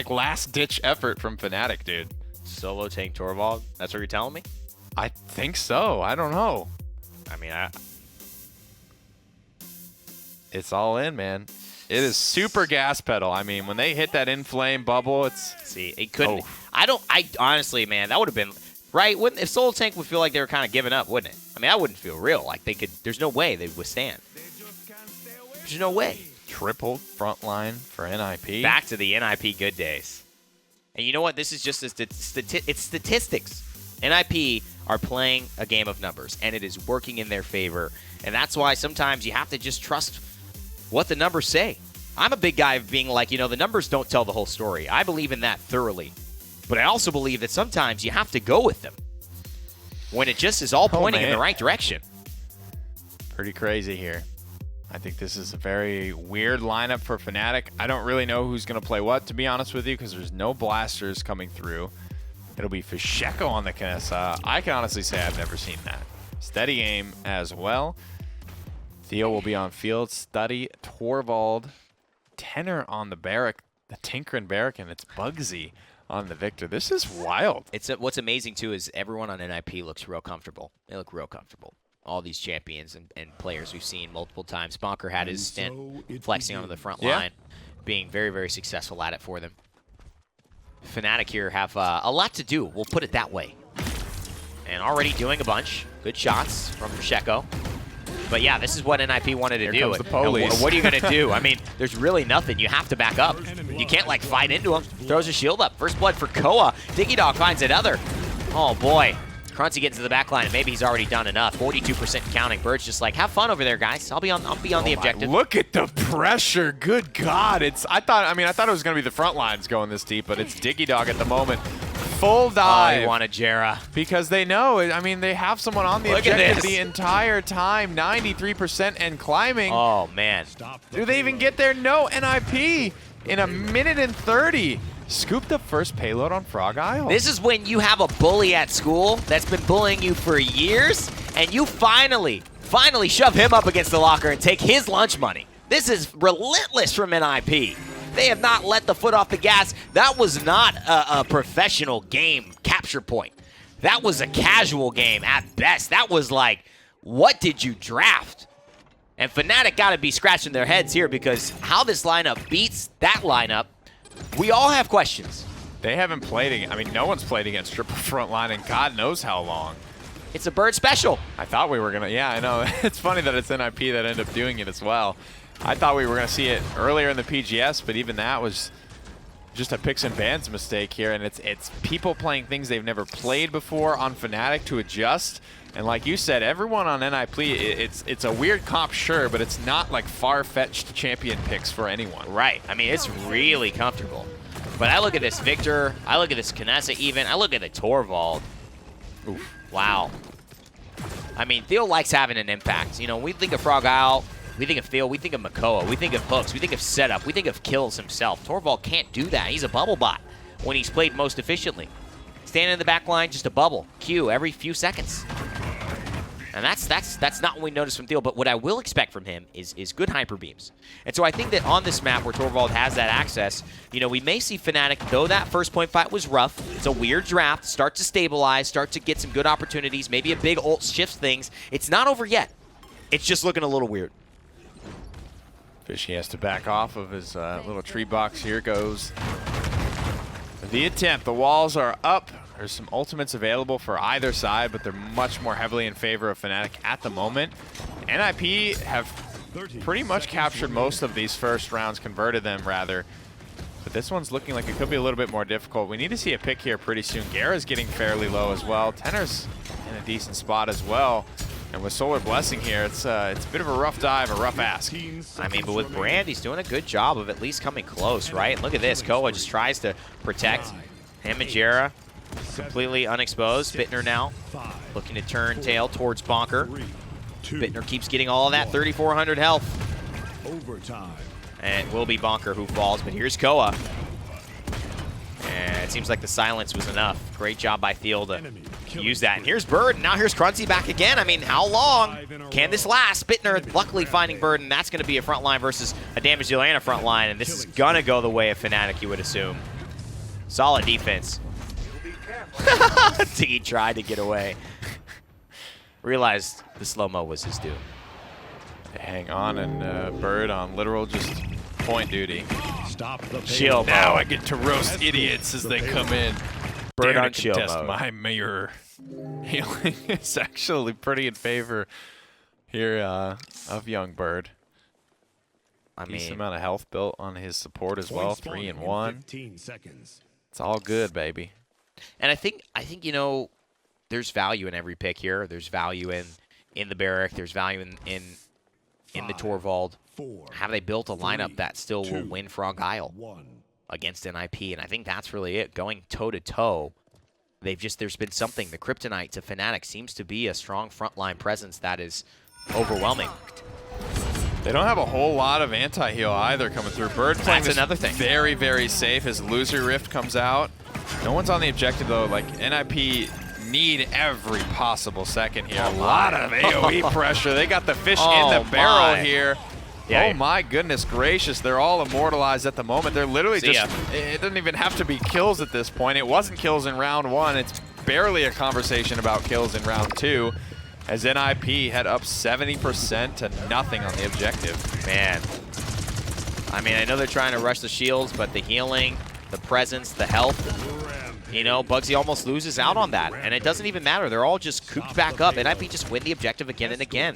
Speaker 3: last ditch effort from FNATIC, dude.
Speaker 2: Solo tank Torvald? That's what you're telling me?
Speaker 3: I think so. I don't know.
Speaker 2: I mean,
Speaker 3: it's all in, man. It is super gas pedal. I mean, when they hit that inflame bubble, it's...
Speaker 2: See, it couldn't... Oh. I honestly, man, that would have been... Right? If Solo Tank would feel like they were kind of giving up, wouldn't it? I mean, that wouldn't feel real. Like, they could... There's no way they'd withstand. There's no way.
Speaker 3: Triple front line for NIP.
Speaker 2: Back to the NIP good days. And you know what? This is just it's statistics. NIP are playing a game of numbers, and it is working in their favor. And that's why sometimes you have to just trust what the numbers say. I'm a big guy of being like, the numbers don't tell the whole story. I believe in that thoroughly. But I also believe that sometimes you have to go with them when it just is all pointing in the right direction.
Speaker 3: Pretty crazy here. I think this is a very weird lineup for FNATIC. I don't really know who's going to play what, to be honest with you, because there's no blasters coming through. It'll be Fisheko on the Kinessa. I can honestly say I've never seen that. Steady aim as well. Theo will be on field. Study, Torvald, Tenor on the Barrack, the Tinkerin Barrack, and it's Bugsy on the Victor. This is wild.
Speaker 2: What's amazing, too, is everyone on NIP looks real comfortable. They look real comfortable. All these champions and players we've seen multiple times. Bonker had his stint flexing onto the front line, being very, very successful at it for them. FNATIC here have a lot to do, we'll put it that way. And already doing a bunch. Good shots from Fisheko. But yeah, this is what NIP wanted to do.
Speaker 3: Here comes the police.
Speaker 2: What are you going to do? I mean, there's really nothing. You have to back up. You can't, like, fight into him. Throws a shield up. First blood for Koa. Diggy Dog finds another. Oh, boy. Crunty gets to the back line, and maybe he's already done enough. 42% counting. Bird's just like, have fun over there, guys. I'll be on the objective.
Speaker 3: Look at the pressure. Good God. I thought it was going to be the front lines going this deep, but it's Diggy Dog at the moment. Full dive.
Speaker 2: Oh, he wanted Gerrah.
Speaker 3: Because they know, I mean, they have someone on the objective the entire time. 93% and climbing.
Speaker 2: Oh, man.
Speaker 3: Do they even get there? No, NIP in a minute and 30. Scoop the first payload on Frog Isle.
Speaker 2: This is when you have a bully at school that's been bullying you for years, and you finally shove him up against the locker and take his lunch money. This is relentless from NIP. They have not let the foot off the gas. That was not a professional game capture point. That was a casual game at best. That was like, what did you draft? And FNATIC got to be scratching their heads here because how this lineup beats that lineup, we all have questions.
Speaker 3: They haven't played against, I mean, no one's played against triple front line in God knows how long.
Speaker 2: It's a Bird special.
Speaker 3: I thought we were going to, yeah, I know. It's funny that it's NIP that ended up doing it as well. I thought we were going to see it earlier in the PGS, but even that was just a picks and bans mistake here. And it's people playing things they've never played before on FNATIC to adjust. And like you said, everyone on NIP, it's a weird comp, sure, but it's not like far-fetched champion picks for anyone.
Speaker 2: Right. I mean, it's really comfortable. But I look at this Victor, I look at this Kinessa even, I look at the Torvald.
Speaker 3: Oof.
Speaker 2: Wow. I mean, Theo likes having an impact. You know, we think of Frog Isle, we think of Theo, we think of Makoa, we think of hooks, we think of setup, we think of kills himself. Torvald can't do that. He's a bubble bot when he's played most efficiently. Standing in the back line, just a bubble. Q every few seconds. And that's not what we noticed from Theo, but what I will expect from him is good hyper beams. And so I think that on this map where Torvald has that access, you know, we may see FNATIC, though that first point fight was rough, it's a weird draft, start to stabilize, start to get some good opportunities, maybe a big ult shifts things. It's not over yet. It's just looking a little weird.
Speaker 3: Fishy has to back off of his little tree box. Here goes the attempt. The walls are up. There's some ultimates available for either side, but they're much more heavily in favor of FNATIC at the moment. NIP have pretty much captured most of these first rounds, converted them rather. But this one's looking like it could be a little bit more difficult. We need to see a pick here pretty soon. Gerrah's getting fairly low as well. Tenor's in a decent spot as well. And with Solar Blessing here, it's a bit of a rough dive, a rough ask.
Speaker 2: I mean, but with Brand, he's doing a good job of at least coming close, right? And look at this. Koa just tries to protect him and Gerrah. Completely unexposed. Bittner now looking to turn tail towards Bonker. Bittner keeps getting all of that 3,400 health.
Speaker 6: Overtime.
Speaker 2: And it will be Bonker who falls, but here's Koa. And it seems like the silence was enough. Great job by Thiel to use that. And here's Bird, and now here's Cruncy back again. I mean, how long can this last? Bittner luckily finding Bird, and that's going to be a front line versus a damaged dealer and a front line, and this is going to go the way of FNATIC, you would assume. Solid defense. Diggy tried to get away. Realized the slow-mo was his due.
Speaker 3: Hang on, and Bird on literal just point duty.
Speaker 6: Stop the
Speaker 2: Shield
Speaker 3: Now
Speaker 2: mode.
Speaker 3: I get to roast idiots as they come in.
Speaker 2: Bird
Speaker 3: Dare
Speaker 2: on
Speaker 3: to
Speaker 2: shield
Speaker 3: contest
Speaker 2: mode.
Speaker 3: my mirror. Healing is actually pretty in favor here of young Bird.
Speaker 2: I
Speaker 3: Decent
Speaker 2: mean,
Speaker 3: amount of health built on his support as well. 3 and 1.
Speaker 6: 15 seconds.
Speaker 3: It's all good, baby.
Speaker 2: and I think you know, there's value in every pick here. There's value in the Barrack. There's value in the Torvald.
Speaker 6: 4.
Speaker 2: Have they built a lineup
Speaker 6: 3,
Speaker 2: that still will
Speaker 6: 2,
Speaker 2: win Frog Isle
Speaker 6: 1.
Speaker 2: against NIP? And I think that's really it. Going toe-to-toe, there's been something. The Kryptonite to FNATIC seems to be a strong frontline presence that is overwhelming.
Speaker 3: They don't have a whole lot of anti-heal either coming through. Bird playing
Speaker 2: That's
Speaker 3: this
Speaker 2: another thing.
Speaker 3: very, very safe. His loser rift comes out. No one's on the objective though. Like NIP need every possible second here. A lot of AoE pressure. They got the fish in the barrel here.
Speaker 2: Yeah,
Speaker 3: oh my goodness gracious. They're all immortalized at the moment. They're literally
Speaker 2: See ya.
Speaker 3: just, it doesn't even have to be kills at this point. It wasn't kills in round 1. It's barely a conversation about kills in round 2. As NIP had up 70% to nothing on the objective.
Speaker 2: Man, I mean, I know they're trying to rush the shields, but the healing, the presence, the health, you know, Bugsy almost loses out on that. And it doesn't even matter. They're all just cooped back up. NIP just win the objective again and again.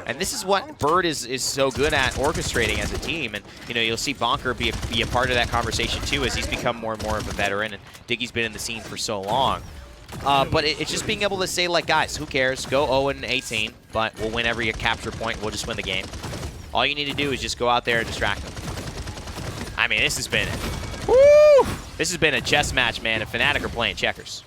Speaker 2: And this is what Bird is so good at orchestrating as a team. And, you know, you'll see Bonker be a part of that conversation, too, as he's become more and more of a veteran. And Diggy's been in the scene for so long. But it's just being able to say, like, guys, who cares? Go 0-18, but we'll win every capture point. We'll just win the game. All you need to do is just go out there and distract them. I mean, this has been a chess match, man, and FNATIC are playing checkers.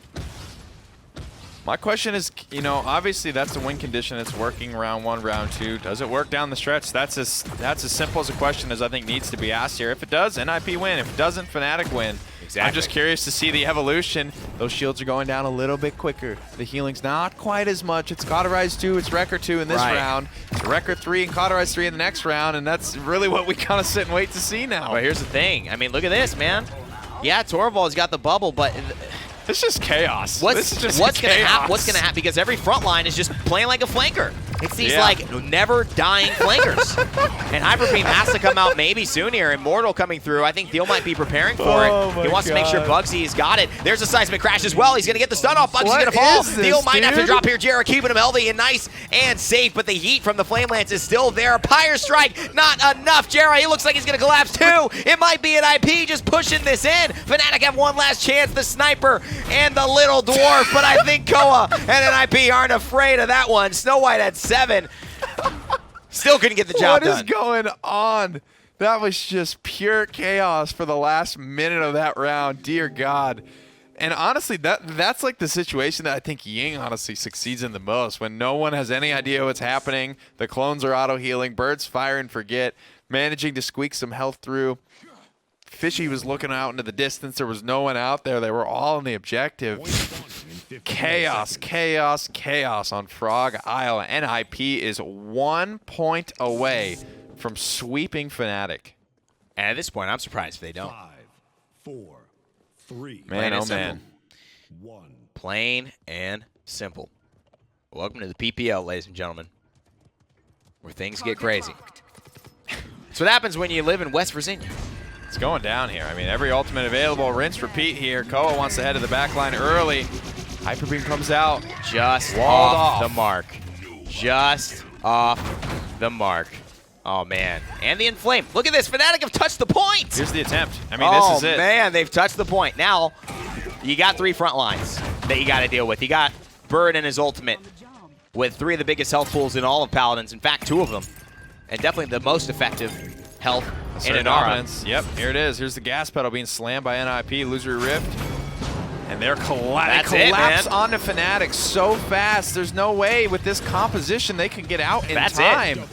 Speaker 3: My question is, you know, obviously that's the win condition. It's working round 1, round 2. Does it work down the stretch? That's as simple as a question as I think needs to be asked here. If it does, NIP win. If it doesn't, FNATIC win.
Speaker 2: Exactly.
Speaker 3: I'm just curious to see the evolution. Those shields are going down a little bit quicker. The healing's not quite as much. It's Cauterize 2, it's Wrecker 2 in this round. It's Wrecker 3 and Cauterize 3 in the next round, and that's really what we kind of sit and wait to see now.
Speaker 2: But here's the thing. I mean, look at this, man. Yeah, Torvald's got the bubble, but
Speaker 3: It's just chaos.
Speaker 2: what's
Speaker 3: What's
Speaker 2: gonna happen? Because every front line is just playing like a flanker. It's these like never dying flankers. And Hyper Beam has to come out maybe soon here. Immortal coming through. I think Theo might be preparing for it. He wants to make sure Bugsy's got it. There's a seismic crash as well. He's gonna get the stun off. Bugsy's gonna fall. Theo might have to drop here. Gerrah keeping him healthy and nice and safe, but the heat from the Flame Lance is still there. Pyre Strike, not enough. Gerrah, he looks like he's gonna collapse too. It might be an IP just pushing this in. FNATIC have one last chance. The sniper and the little dwarf, but I think Koa and an IP aren't afraid of that one. Snow White at 7. Still couldn't get the job done.
Speaker 3: What is going on? That was just pure chaos for the last minute of that round. Dear God. And honestly, that's like the situation that I think Ying honestly succeeds in the most, when no one has any idea what's happening. The clones are auto-healing. Bird's fire and forget, managing to squeak some health through. Fishy was looking out into the distance. There was no one out there. They were all on the objective. Chaos, chaos, chaos on Frog Isle. NIP is 1 point away from sweeping FNATIC.
Speaker 2: And at this point, I'm surprised if they don't.
Speaker 6: 5, 4, 3,
Speaker 3: Man, oh
Speaker 2: and simple.
Speaker 3: man.
Speaker 6: 1.
Speaker 2: Plain and simple. Welcome to the PPL, ladies and gentlemen, where things get crazy. That's what happens when you live in West Virginia.
Speaker 3: It's going down here. I mean, every ultimate available. Rinse, repeat here. Koa wants to head to the back line early. Hyper Beam comes out.
Speaker 2: Just
Speaker 3: Walled
Speaker 2: off
Speaker 3: off.
Speaker 2: the mark. Just off the mark. Oh, man. And the Inflame. Look at this. FNATIC have touched the point.
Speaker 3: Here's the attempt. I mean, this is it.
Speaker 2: Oh, man. They've touched the point. Now, you got 3 front lines that you got to deal with. You got Bird and his ultimate with 3 of the biggest health pools in all of Paladins. In fact, 2 of them. And definitely the most effective health in
Speaker 3: Certain
Speaker 2: Inara.
Speaker 3: offense. Yep, here it is. Here's the gas pedal being slammed by NIP. Illusory Rift. And they're
Speaker 2: That's
Speaker 3: they
Speaker 2: it,
Speaker 3: collapse
Speaker 2: man.
Speaker 3: onto FNATIC so fast. There's no way with this composition they can get out in
Speaker 2: That's
Speaker 3: time.
Speaker 2: it.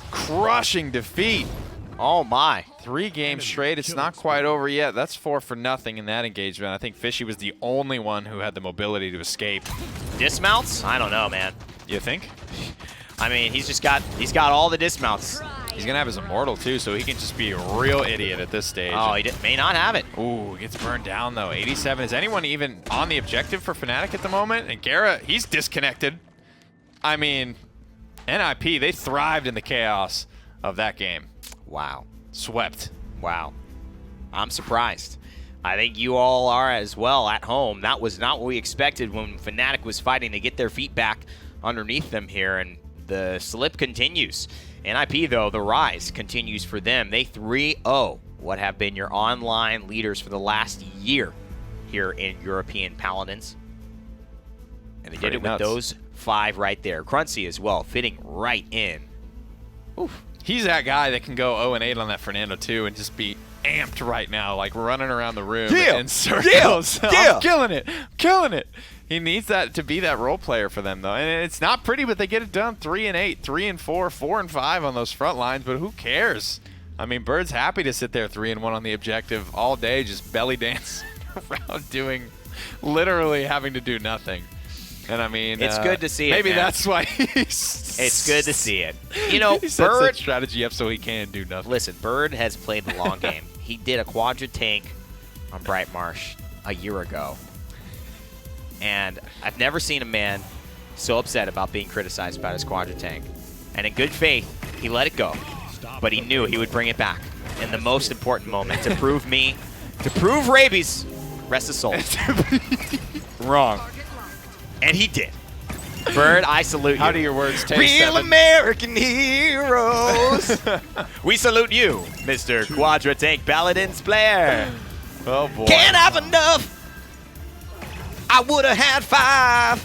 Speaker 3: Crushing defeat.
Speaker 2: Oh, my.
Speaker 3: 3 games straight. It's not quite over yet. That's 4 for nothing in that engagement. I think Fishy was the only one who had the mobility to escape.
Speaker 2: Dismounts? I don't know, man.
Speaker 3: You think?
Speaker 2: I mean, he's got all the dismounts.
Speaker 3: He's going to have his Immortal, too, so he can just be a real idiot at this stage.
Speaker 2: Oh, he may not have it.
Speaker 3: Ooh, gets burned down, though. 87. Is anyone even on the objective for FNATIC at the moment? And Gerrah, he's disconnected. I mean, NIP, they thrived in the chaos of that game.
Speaker 2: Wow.
Speaker 3: Swept.
Speaker 2: Wow. I'm surprised. I think you all are as well at home. That was not what we expected when FNATIC was fighting to get their feet back underneath them here, and the slip continues. NIP, though, the rise continues for them. They 3-0 what have been your online leaders for the last year here in European Paladins. And they did
Speaker 3: Pretty
Speaker 2: it
Speaker 3: nuts.
Speaker 2: with those 5 right there. Cruncy as well, fitting right in. Oof.
Speaker 3: He's that guy that can go 0-8 on that Fernando, too, and just be amped right now, like running around the room in circles. I'm killing it. Killing it. He needs that to be that role player for them, though. And it's not pretty, but they get it done. 3-8, 3-4, 4-5 on those front lines, but who cares? I mean, Bird's happy to sit there 3-1 on the objective all day, just belly dance around doing, literally having to do nothing. And I mean,
Speaker 2: It's good to see it,
Speaker 3: maybe
Speaker 2: man.
Speaker 3: that's why he's...
Speaker 2: It's good to see it. You know,
Speaker 3: he sets that
Speaker 2: Bird,
Speaker 3: strategy up so he can do nothing.
Speaker 2: listen, Bird has played the long game. He did a quadra tank on Bright Marsh a year ago. And I've never seen a man so upset about being criticized about his quadra tank. And in good faith, he let it go. But he knew he would bring it back in the most important moment to prove Rabies, rest his soul, wrong. And he did. Bird, I salute you.
Speaker 3: How do your words taste,
Speaker 2: Real
Speaker 3: Evan?
Speaker 2: American heroes. We salute you, Mr. Quadra Tank Paladins player.
Speaker 3: Oh, boy.
Speaker 2: Can't have enough. I would have had 5.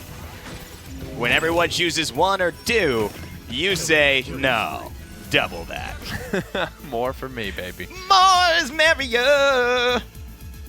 Speaker 2: When everyone chooses 1 or 2, you say no. Double that.
Speaker 3: More for me, baby.
Speaker 2: More is merrier.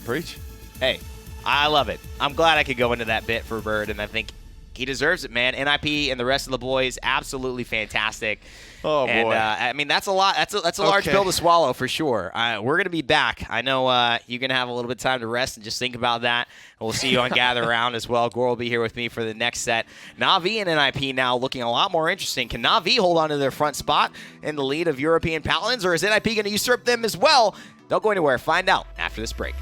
Speaker 3: Preach.
Speaker 2: Hey, I love it. I'm glad I could go into that bit for Bird, and I think he deserves it, man. NIP and the rest of the boys, absolutely fantastic.
Speaker 3: Oh,
Speaker 2: and,
Speaker 3: boy.
Speaker 2: I mean, that's a lot. That's a large
Speaker 3: Okay.
Speaker 2: pill to swallow for sure. We're going to be back. I know you're going to have a little bit of time to rest and just think about that. And we'll see you on Gather Around as well. Gore will be here with me for the next set. Na'Vi and NIP now looking a lot more interesting. Can Na'Vi hold on to their front spot in the lead of European Paladins, or is NIP going to usurp them as well? Don't go anywhere. Find out after this break.